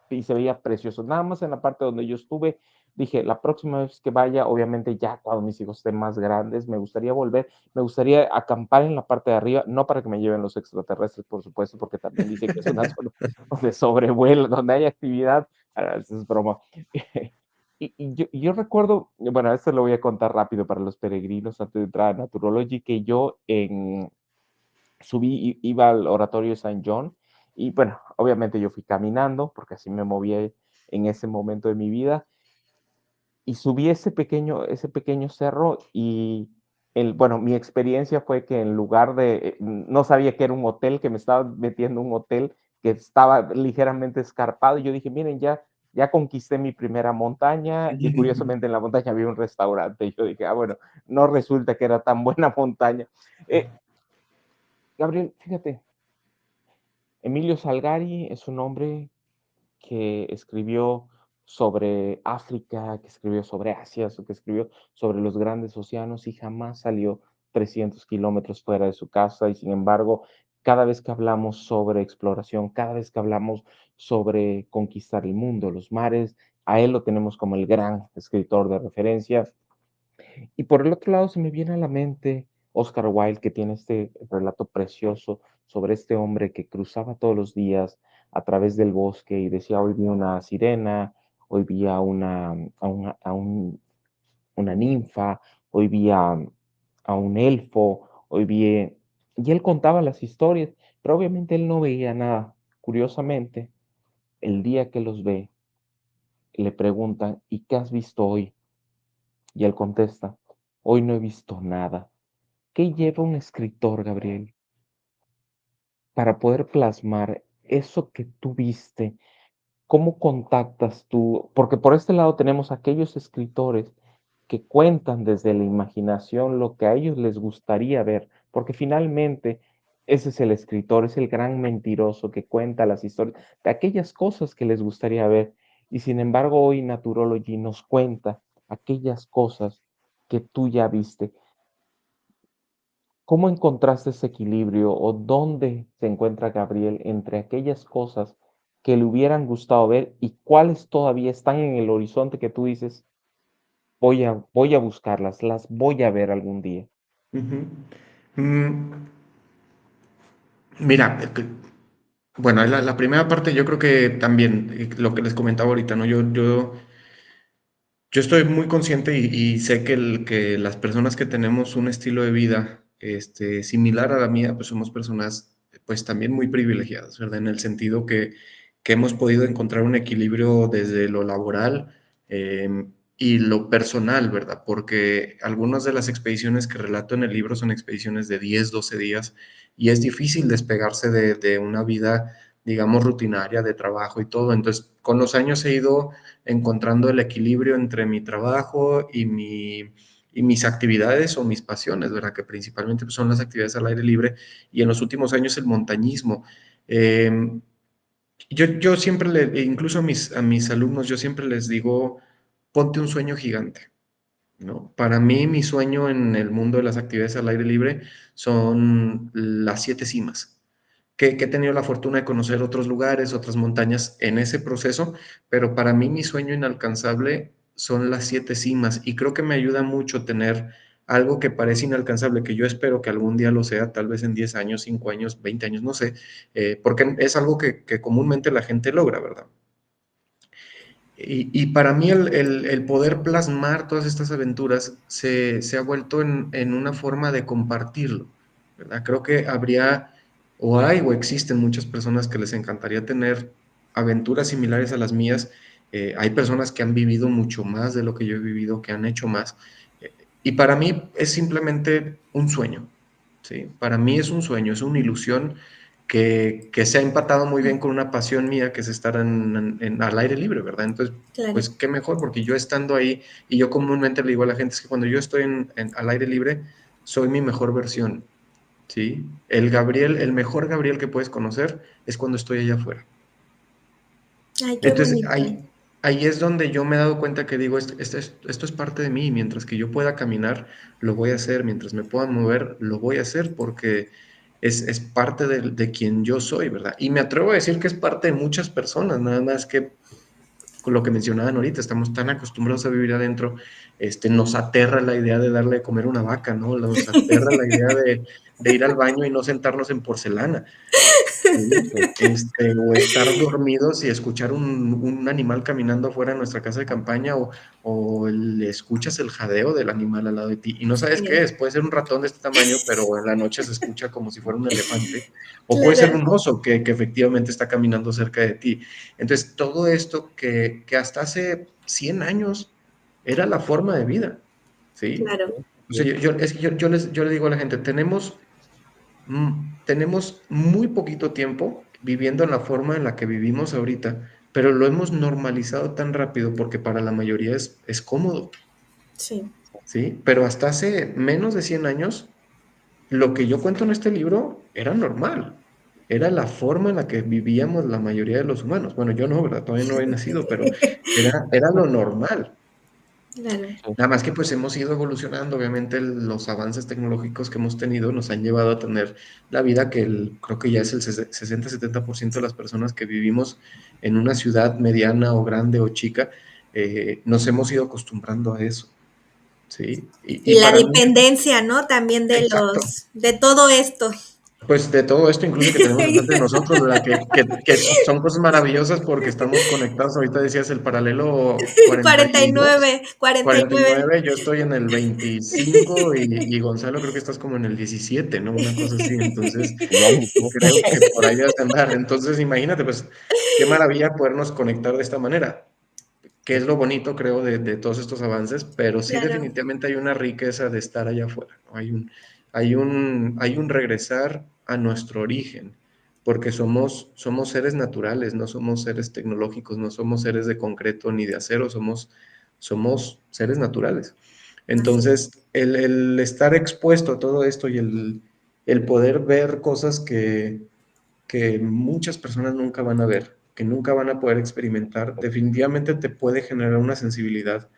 y se veía precioso. Nada más en la parte donde yo estuve, dije, la próxima vez que vaya, obviamente ya cuando mis hijos estén más grandes, me gustaría volver, me gustaría acampar en la parte de arriba, no para que me lleven los extraterrestres, por supuesto, porque también dice que es una zona donde sobrevuelo, donde hay actividad, eso es broma. Y yo recuerdo, bueno, esto lo voy a contar rápido para los peregrinos antes de entrar a Naturology, que yo iba al oratorio de San John y bueno, obviamente yo fui caminando porque así me movía en ese momento de mi vida y subí ese pequeño cerro y bueno, mi experiencia fue que en lugar no sabía que era un hotel, que me estaba metiendo en un hotel que estaba ligeramente escarpado y yo dije, miren, ya conquisté mi primera montaña y curiosamente en la montaña había un restaurante y yo dije, ah, bueno, no resulta que era tan buena montaña. Eh, Gabriel, fíjate, Emilio Salgari es un hombre que escribió sobre África, que escribió sobre Asia, que escribió sobre los grandes océanos y jamás salió 300 kilómetros fuera de su casa y sin embargo, cada vez que hablamos sobre exploración, cada vez que hablamos sobre conquistar el mundo, los mares, a él lo tenemos como el gran escritor de referencia. Y por el otro lado se me viene a la mente Oscar Wilde, que tiene este relato precioso sobre este hombre que cruzaba todos los días a través del bosque y decía, hoy vi una sirena, hoy vi una ninfa, hoy vi a un elfo, hoy vi... Y él contaba las historias, pero obviamente él no veía nada. Curiosamente, el día que los ve, le preguntan, ¿y qué has visto hoy? Y él contesta, hoy no he visto nada. ¿Qué lleva un escritor, Gabriel, para poder plasmar eso que tú viste? ¿Cómo contactas tú? Porque por este lado tenemos aquellos escritores que cuentan desde la imaginación lo que a ellos les gustaría ver, porque finalmente ese es el escritor, es el gran mentiroso que cuenta las historias de aquellas cosas que les gustaría ver. Y sin embargo, hoy Naturology nos cuenta aquellas cosas que tú ya viste. ¿Cómo encontraste ese equilibrio o dónde se encuentra Gabriel entre aquellas cosas que le hubieran gustado ver y cuáles todavía están en el horizonte que tú dices, voy a buscarlas, las voy a ver algún día? Ujú. Mm, Mira, bueno, la primera parte yo creo que también lo que les comentaba ahorita, ¿no? Yo estoy muy consciente y sé que las personas que tenemos un estilo de vida similar a la mía, pues somos personas pues también muy privilegiadas, ¿verdad? En el sentido que hemos podido encontrar un equilibrio desde lo laboral y lo personal, ¿verdad? Porque algunas de las expediciones que relato en el libro son expediciones de 10 12 días y es difícil despegarse de una vida, digamos, rutinaria de trabajo y todo. Entonces, con los años he ido encontrando el equilibrio entre mi trabajo y mis actividades o mis pasiones, ¿verdad? Que principalmente pues, son las actividades al aire libre y en los últimos años el montañismo. Eh, yo siempre, incluso a mis alumnos, yo siempre les digo, ponte un sueño gigante, ¿no? Para mí, mi sueño en el mundo de las actividades al aire libre son las 7 cimas que he tenido la fortuna de conocer otros lugares, otras montañas en ese proceso, pero para mí mi sueño inalcanzable son las 7 cimas y creo que me ayuda mucho tener algo que parece inalcanzable, que yo espero que algún día lo sea, tal vez en 10 años, 5 años, 20 años, no sé, porque es algo que comúnmente la gente logra, ¿verdad? Y para mí el poder plasmar todas estas aventuras se ha vuelto en una forma de compartirlo, ¿verdad? Creo que habría, o hay, o existen muchas personas que les encantaría tener aventuras similares a las mías. Hay personas que han vivido mucho más de lo que yo he vivido, que han hecho más. Y para mí es simplemente un sueño, ¿sí? Para mí es un sueño, es una ilusión que se ha empatado muy bien con una pasión mía, que es estar al aire libre, ¿verdad? Entonces, Claro, pues qué mejor, porque yo estando ahí, y yo comúnmente le digo a la gente, es que cuando yo estoy al aire libre, soy mi mejor versión, ¿sí? El Gabriel, el mejor Gabriel que puedes conocer es cuando estoy allá afuera. ay, qué Entonces, bonito. ahí es donde yo me he dado cuenta que digo, esto es parte de mí, mientras que yo pueda caminar, lo voy a hacer, mientras me pueda mover, lo voy a hacer, porque es parte de quien yo soy, ¿verdad? Y me atrevo a decir que es parte de muchas personas, nada más que con lo que mencionaban ahorita, estamos tan acostumbrados a vivir adentro, nos aterra la idea de darle de comer a una vaca, ¿no? Nos aterra la idea de ir al baño y no sentarnos en porcelana. Sí, o estar dormidos y escuchar un animal caminando afuera de nuestra casa de campaña, o escuchas el jadeo del animal al lado de ti y no sabes qué Sí, es. Puede ser un ratón de este tamaño, pero en la noche se escucha como si fuera un elefante, o puede ser claro, un oso que efectivamente está caminando cerca de ti. Entonces, todo esto que hasta hace 100 años era la forma de vida, ¿sí? claro, O sea, es que yo le digo a la gente, tenemos muy poquito tiempo viviendo en la forma en la que vivimos ahorita, pero lo hemos normalizado tan rápido porque para la mayoría es cómodo, sí, ¿sí? Pero hasta hace menos de 100 años, lo que yo cuento en este libro era normal. Era la forma en la que vivíamos la mayoría de los humanos. Bueno, yo no, ¿verdad? Todavía no he nacido, pero era lo normal. claro, Sí, Nada más que pues hemos ido evolucionando, obviamente los avances tecnológicos que hemos tenido nos han llevado a tener la vida que creo que ya es el 60-70% de las personas que vivimos en una ciudad mediana o grande o chica, nos hemos ido acostumbrando a eso, ¿sí? Y y la para mí, dependencia, ¿no? También de exacto, de todo esto. pues de todo esto incluso que tenemos enfrente de nosotros, ¿verdad? Que son cosas maravillosas porque estamos conectados. Ahorita decías el paralelo 42, 49. 49, yo estoy en el 25 y Gonzalo creo que estás como en el 17, ¿no? Una cosa así. Entonces, ya ni tú. creo que por ahí has de andar. Entonces, imagínate, pues, qué maravilla podernos conectar de esta manera, que es lo bonito, creo, de todos estos avances, pero sí Claro, definitivamente hay una riqueza de estar allá afuera, ¿no? Hay un regresar a nuestro origen, porque somos seres naturales, no somos seres tecnológicos, no somos seres de concreto ni de acero, somos seres naturales. así, Entonces, el estar expuesto a todo esto y el poder ver cosas que muchas personas nunca van a ver, que nunca van a poder experimentar, definitivamente te puede generar una sensibilidad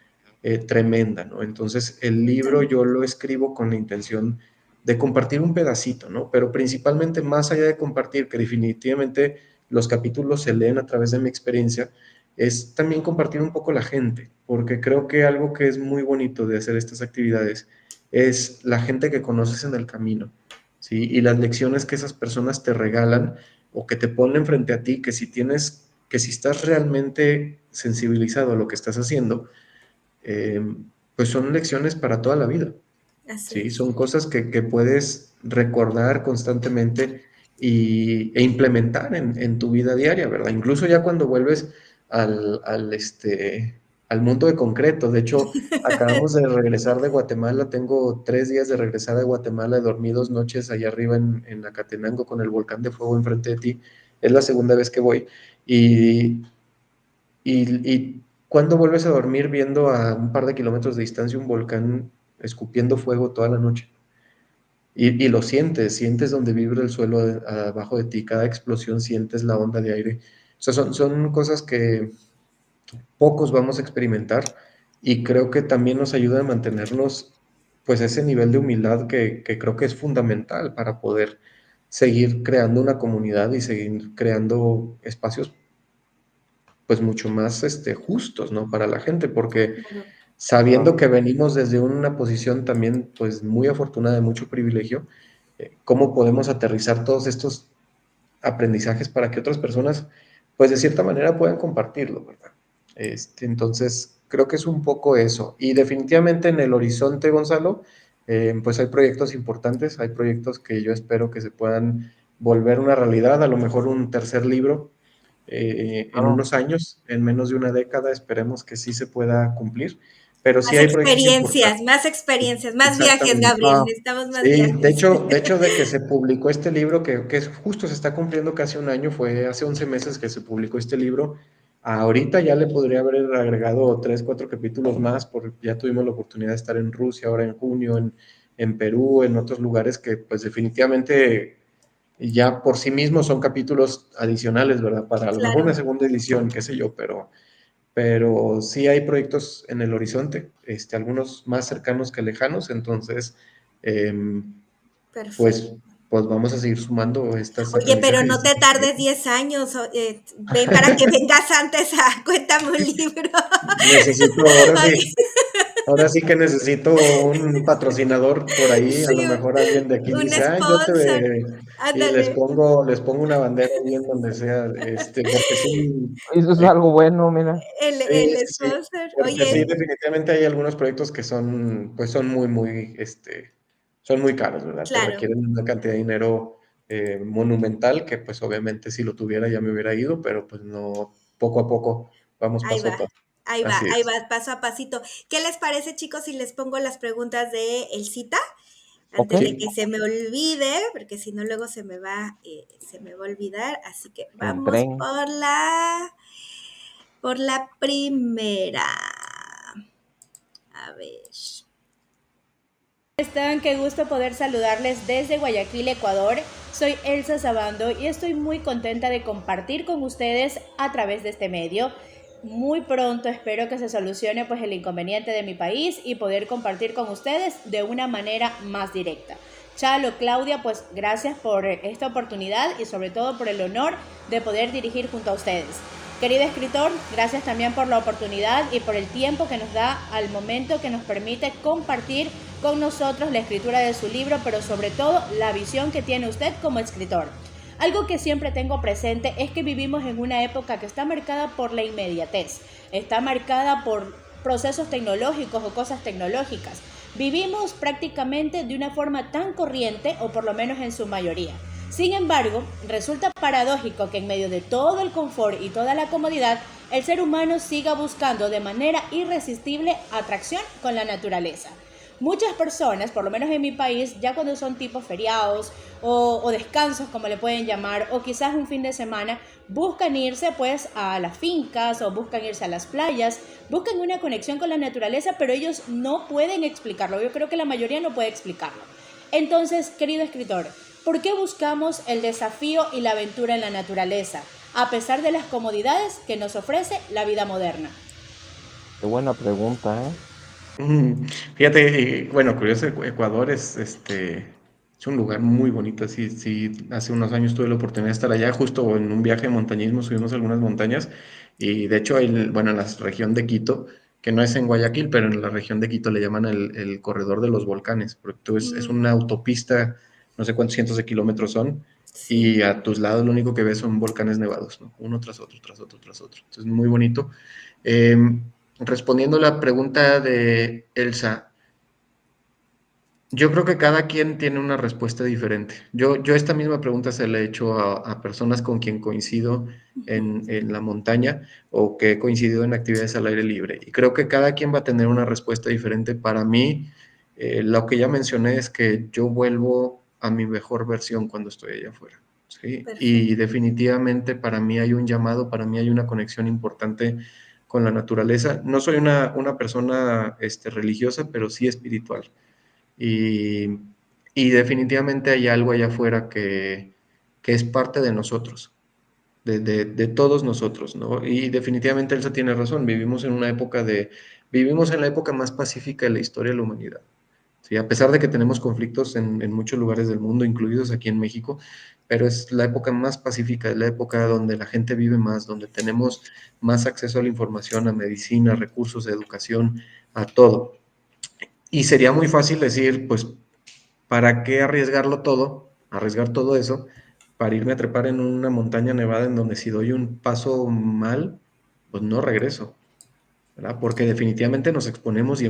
tremenda, ¿no? Entonces, el libro totalmente. yo lo escribo con la intención de compartir un pedacito, ¿no? Pero principalmente, más allá de compartir, que definitivamente los capítulos se leen a través de mi experiencia, es también compartir un poco la gente, porque creo que algo que es muy bonito de hacer estas actividades es la gente que conoces en el camino, ¿sí? Y las lecciones que esas personas te regalan o que te ponen frente a ti, que si estás realmente sensibilizado a lo que estás haciendo, eh, pues son lecciones para toda la vida, Así ¿sí? es. Son cosas que puedes recordar constantemente e implementar en tu vida diaria, ¿verdad? Incluso ya cuando vuelves al mundo de concreto. De hecho, acabamos de regresar de Guatemala. Tengo 3 días de regresar de Guatemala. Dormí 2 noches allá arriba en Acatenango con el volcán de fuego enfrente de ti. Es la segunda vez que voy. Y, y cuando vuelves a dormir viendo a un par de kilómetros de distancia un volcán escupiendo fuego toda la noche. Y lo sientes donde vibra el suelo abajo de ti, cada explosión sientes la onda de aire. O sea, son cosas que pocos vamos a experimentar y creo que también nos ayuda a mantenernos pues ese nivel de humildad que creo que es fundamental para poder seguir creando una comunidad y seguir creando espacios pues mucho más justos, ¿no? Para la gente, porque Claro, sabiendo que venimos desde una posición también pues muy afortunada de mucho privilegio, cómo podemos aterrizar todos estos aprendizajes para que otras personas pues de cierta manera puedan compartirlo, ¿verdad? Entonces, creo que es un poco eso. Y definitivamente en el horizonte, Gonzalo, pues hay proyectos importantes, hay proyectos que yo espero que se puedan volver una realidad, a lo mejor un tercer libro en Claro. unos años, en menos de una década, esperemos que sí se pueda cumplir, pero sí hay proyectos importantes. Más experiencias, más viajes, Exactamente. Gabriel. Ah, Necesitamos más Sí, viajes. de hecho de que se publicó este libro, justo se está cumpliendo casi un año, fue hace 11 meses que se publicó este libro. Ahorita ya le podría haber agregado 3, 4 capítulos más, porque ya tuvimos la oportunidad de estar en Rusia, ahora en junio, en Perú, en otros lugares que pues definitivamente ya por sí mismos son capítulos adicionales, ¿verdad? Para a lo mejor una Claro, segunda edición, qué sé yo, pero sí hay proyectos en el horizonte, algunos más cercanos que lejanos, entonces, perfecto. pues, pues vamos a seguir sumando estas Oye, pero aprendizajes. no te tardes 10 años. Ven para que vengas antes a Cuéntame un libro. Necesito, Ay, ahora sí que necesito un patrocinador por ahí, a sí, lo mejor alguien de aquí un dice, sponsor. y Ándale. les pongo una bandera ahí en donde sea, porque sí, eso es eh, algo bueno, mira. El sí, sí, sponsor. porque sí, Oye, definitivamente hay algunos proyectos que son, pues son son muy caros, ¿verdad? Te claro, requieren una cantidad de dinero monumental que pues obviamente si lo tuviera ya me hubiera ido, pero pues no, poco a poco vamos ahí paso a va. paso. Así Ahí es. va, paso a pasito. ¿Qué les parece, chicos, si les pongo las preguntas de El Cita? Ok, Antes de Sí, que se me olvide, porque si no luego se me va a olvidar. Así que el vamos tren. por la primera. A ver. Están, qué gusto poder saludarles desde Guayaquil, Ecuador. Soy Elsa Sabando y estoy muy contenta de compartir con ustedes a través de este medio. Muy pronto espero que se solucione pues el inconveniente de mi país y poder compartir con ustedes de una manera más directa. Chalo, Claudia, pues gracias por esta oportunidad y sobre todo por el honor de poder dirigir junto a ustedes. Querido escritor, gracias también por la oportunidad y por el tiempo que nos da al momento que nos permite compartir con nosotros la escritura de su libro, pero sobre todo la visión que tiene usted como escritor. Algo que siempre tengo presente es que vivimos en una época que está marcada por la inmediatez, está marcada por procesos tecnológicos o cosas tecnológicas. Vivimos prácticamente de una forma tan corriente, o por lo menos en su mayoría. Sin embargo, resulta paradójico que en medio de todo el confort y toda la comodidad, el ser humano siga buscando de manera irresistible atracción con la naturaleza. Muchas personas, por lo menos en mi país, ya cuando son tipos feriados o descansos, como le pueden llamar, o quizás un fin de semana, buscan irse pues a las fincas o buscan irse a las playas, buscan una conexión con la naturaleza, pero ellos no pueden explicarlo. Yo creo que la mayoría no puede explicarlo. Entonces, querido escritor, ¿por qué buscamos el desafío y la aventura en la naturaleza, a pesar de las comodidades que nos ofrece la vida moderna? Qué buena pregunta, ¿eh? Fíjate, bueno, curioso, Ecuador es un lugar muy bonito. Sí, sí, hace unos años tuve la oportunidad de estar allá, justo en un viaje de montañismo, subimos algunas montañas y de hecho, bueno, en la región de Quito, que no es en Guayaquil, pero en la región de Quito le llaman el corredor de los volcanes, porque es una autopista, no sé cuántos cientos de kilómetros son, Sí, y a tus lados lo único que ves son volcanes nevados, ¿no? Uno tras otro, tras otro, tras otro. Entonces, muy bonito. Respondiendo a la pregunta de Elsa, yo creo que cada quien tiene una respuesta diferente. Yo esta misma pregunta se la he hecho a personas con quien coincido en la montaña o que he coincidido en actividades al aire libre. Y creo que cada quien va a tener una respuesta diferente. Para mí, lo que ya mencioné es que yo vuelvo a mi mejor versión cuando estoy allá afuera. ¿Sí? Y perfecto. definitivamente para mí hay un llamado, para mí hay una conexión importante con la naturaleza. No soy una persona religiosa, pero sí espiritual. Y, y definitivamente hay algo allá afuera que es parte de nosotros, de todos nosotros, ¿no? Y definitivamente Elsa tiene razón, vivimos en la época más pacífica de la historia de la humanidad. Sí, a pesar de que tenemos conflictos en muchos lugares del mundo, incluidos aquí en México, pero es la época más pacífica, es la época donde la gente vive más, donde tenemos más acceso a la información, a medicina, a recursos, a educación, a todo. Y sería muy fácil decir, pues, ¿para qué arriesgar todo eso, para irme a trepar en una montaña nevada en donde si doy un paso mal, pues no regreso? ¿verdad? Porque definitivamente nos exponemos y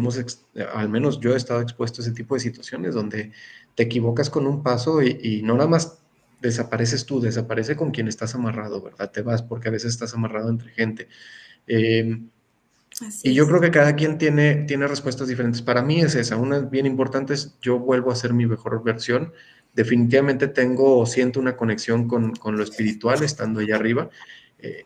al menos yo he estado expuesto a ese tipo de situaciones donde te equivocas con un paso y no nada más desapareces tú, desaparece con quien estás amarrado, ¿verdad? Te vas porque a veces estás amarrado entre gente. Eh, y Así yo es. creo que cada quien tiene respuestas diferentes. Para mí es esa, una bien importante es yo vuelvo a ser mi mejor versión. Definitivamente tengo o siento una conexión con lo espiritual estando allá arriba.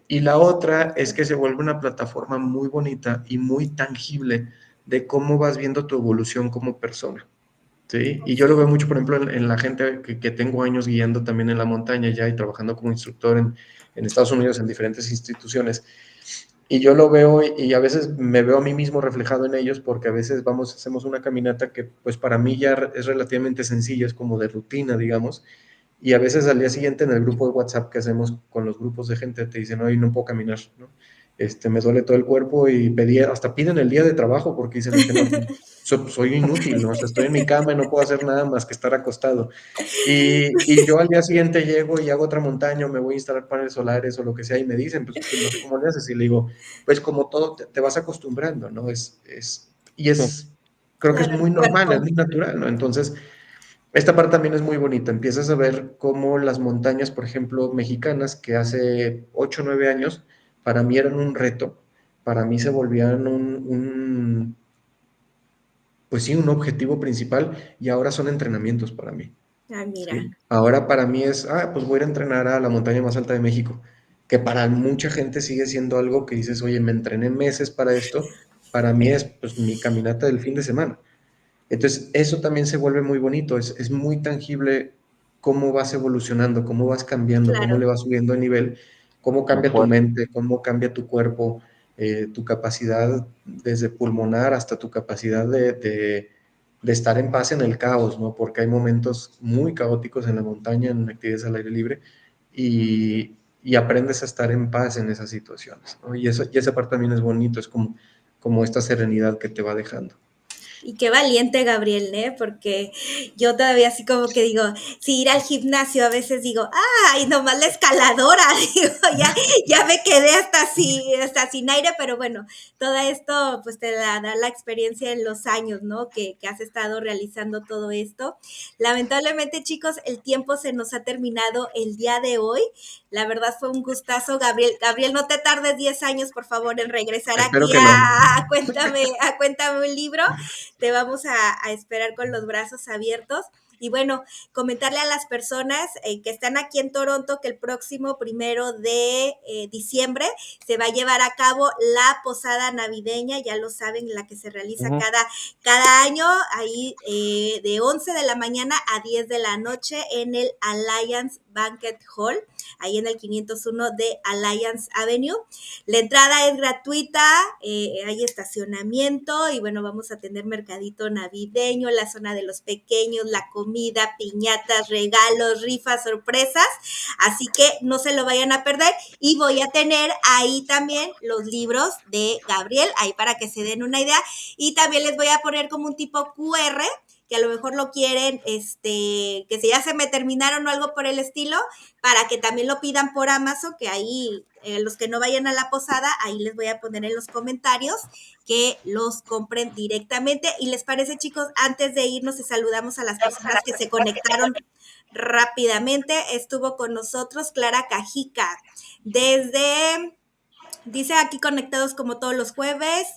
Y la otra es que se vuelve una plataforma muy bonita y muy tangible de cómo vas viendo tu evolución como persona. ¿Sí? Y yo lo Así veo es. mucho, por ejemplo, en la gente que tengo años guiando también en la montaña ya y trabajando como instructor en Estados Unidos en diferentes instituciones. Y yo lo veo y a veces me veo a mí mismo reflejado en ellos porque a veces vamos, hacemos una caminata que pues para mí ya es relativamente sencilla, es como de rutina, digamos, y a veces al día siguiente en el grupo de WhatsApp que hacemos con los grupos de gente te dicen, hoy no puedo caminar, ¿no? Me duele todo el cuerpo y hasta piden el día de trabajo porque dicen, es que no, soy inútil, ¿no? O sea, estoy en mi cama y no puedo hacer nada más que estar acostado. Y yo al día siguiente llego y hago otra montaña, o me voy a instalar paneles solares o lo que sea, y me dicen, pues no sé cómo le haces. Y le digo, pues como todo, te vas acostumbrando, ¿no? Sí, Creo que es Claro, el muy normal, es cuerpo. muy natural, ¿no? Entonces, esta parte también es muy bonita. Empiezas a ver cómo las montañas, por ejemplo, mexicanas, que hace 8 o 9 años, para mí eran un reto, para mí se volvían pues sí, un objetivo principal y ahora son entrenamientos para mí. Ah, mira, ¿Sí? Ahora para mí es, pues voy a ir a entrenar a la montaña más alta de México, que para mucha gente sigue siendo algo que dices, oye, me entrené meses para esto, para mí es pues mi caminata del fin de semana. Entonces, eso también se vuelve muy bonito, es muy tangible cómo vas evolucionando, cómo vas cambiando, cómo claro, le vas subiendo de nivel, cómo la cambia tu fuerza. mente, cómo cambia tu cuerpo, tu capacidad desde pulmonar hasta tu capacidad de estar en paz en el caos, ¿no? Porque hay momentos muy caóticos en la montaña, en actividades al aire libre, y aprendes a estar en paz en esas situaciones, ¿no? Y esa parte también es bonito, es como esta serenidad que te va dejando. y qué valiente Gabriel, ¿eh? Porque yo todavía así como que digo, si ir al gimnasio a veces digo, ay, nomás la escaladora, digo, ya me quedé hasta sin aire, pero bueno, todo esto pues te da la experiencia en los años, ¿no? Que has estado realizando todo esto. Lamentablemente, chicos, el tiempo se nos ha terminado el día de hoy. La verdad fue un gustazo, Gabriel. Gabriel, no te tardes 10 años, por favor, en regresar Espero aquí que no. a Cuéntame un libro. Te vamos a esperar con los brazos abiertos. Y bueno, comentarle a las personas que están aquí en Toronto que el próximo 1 de diciembre se va a llevar a cabo la posada navideña, ya lo saben, la que se realiza Ujú. cada año, ahí de 11 de la mañana a 10 de la noche en el Alliance Banquet Hall, ahí en el 501 de Alliance Avenue. La entrada es gratuita, hay estacionamiento y bueno, vamos a tener mercadito navideño, la zona de los pequeños, la comida, piñatas, regalos, rifas, sorpresas. Así que no se lo vayan a perder y voy a tener ahí también los libros de Gabriel, ahí para que se den una idea. Y también les voy a poner como un tipo QR que a lo mejor lo quieren, que si ya se me terminaron o algo por el estilo, para que también lo pidan por Amazon, que ahí los que no vayan a la posada, ahí les voy a poner en los comentarios que los compren directamente. Y les parece, chicos, antes de irnos y saludamos a las personas que se conectaron rápidamente, estuvo con nosotros Clara Cajica desde dice aquí conectados como todos los jueves,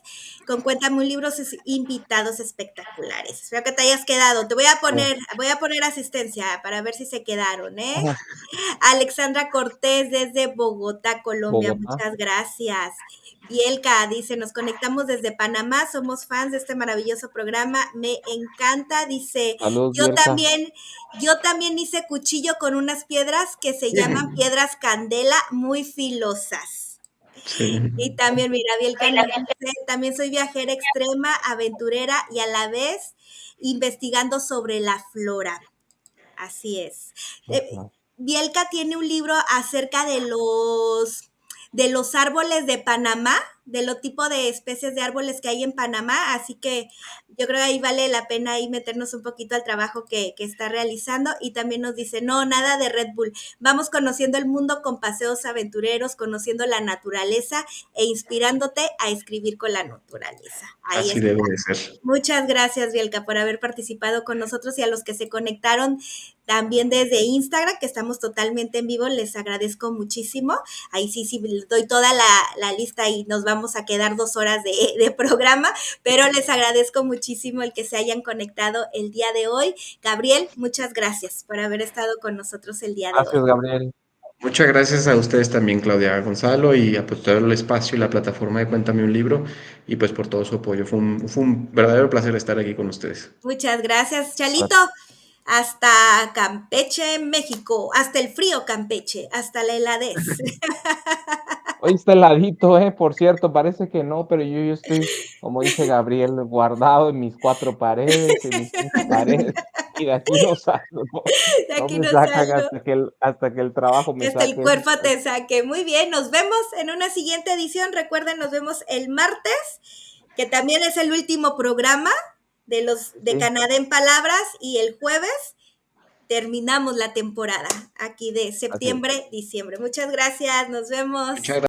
con Cuéntame un libro, sus invitados espectaculares. Espero que te hayas quedado. Voy a poner asistencia para ver si se quedaron, ¿eh? Ajá. Alexandra Cortés desde Bogotá, Colombia, Bogotá. muchas gracias. Bielka dice, nos conectamos desde Panamá, somos fans de este maravilloso programa, me encanta, dice, Saludos, yo Bielka. también, yo también hice cuchillo con unas piedras que se llaman piedras candela, muy filosas. Sí. Y también, mira, Bielka nos dice, también soy viajera extrema, aventurera y a la vez investigando sobre la flora. Así es. Ajá. Bielka tiene un libro acerca de los árboles de Panamá. de lo tipo de especies de árboles que hay en Panamá, así que yo creo que ahí vale la pena ahí meternos un poquito al trabajo que está realizando. Y también nos dice, no, nada de Red Bull, vamos conociendo el mundo con paseos aventureros, conociendo la naturaleza e inspirándote a escribir con la naturaleza. Ahí Así está. debe de ser. Muchas gracias, Bielka, por haber participado con nosotros, y a los que se conectaron también desde Instagram, que estamos totalmente en vivo, les agradezco muchísimo. Ahí sí, doy toda la lista y nos vamos a quedar 2 horas de programa, pero les agradezco muchísimo el que se hayan conectado el día de hoy. Gabriel, muchas gracias por haber estado con nosotros el día de hoy. Gracias, Gabriel. Muchas gracias a ustedes también, Claudia Gonzalo, y a pues, todo el espacio y la plataforma de Cuéntame un libro, y pues por todo su apoyo. Fue un verdadero placer estar aquí con ustedes. Muchas gracias, Chalito. Hasta Campeche, México, hasta el frío Campeche, hasta la heladez. Hoy está heladito, por cierto, parece que no, pero yo estoy, como dice Gabriel, guardado en mis 4 paredes, en mis 5 paredes, y de aquí no salgo. De No aquí me no sacan salgo. hasta que el trabajo Que me hasta el saque. cuerpo te saque. Muy bien, nos vemos en una siguiente edición. Recuerden, nos vemos el martes, que también es el último programa de Sí, Canadá en Palabras, y el jueves terminamos la temporada aquí de así es. septiembre, diciembre. Muchas gracias, nos Muchas vemos. gracias.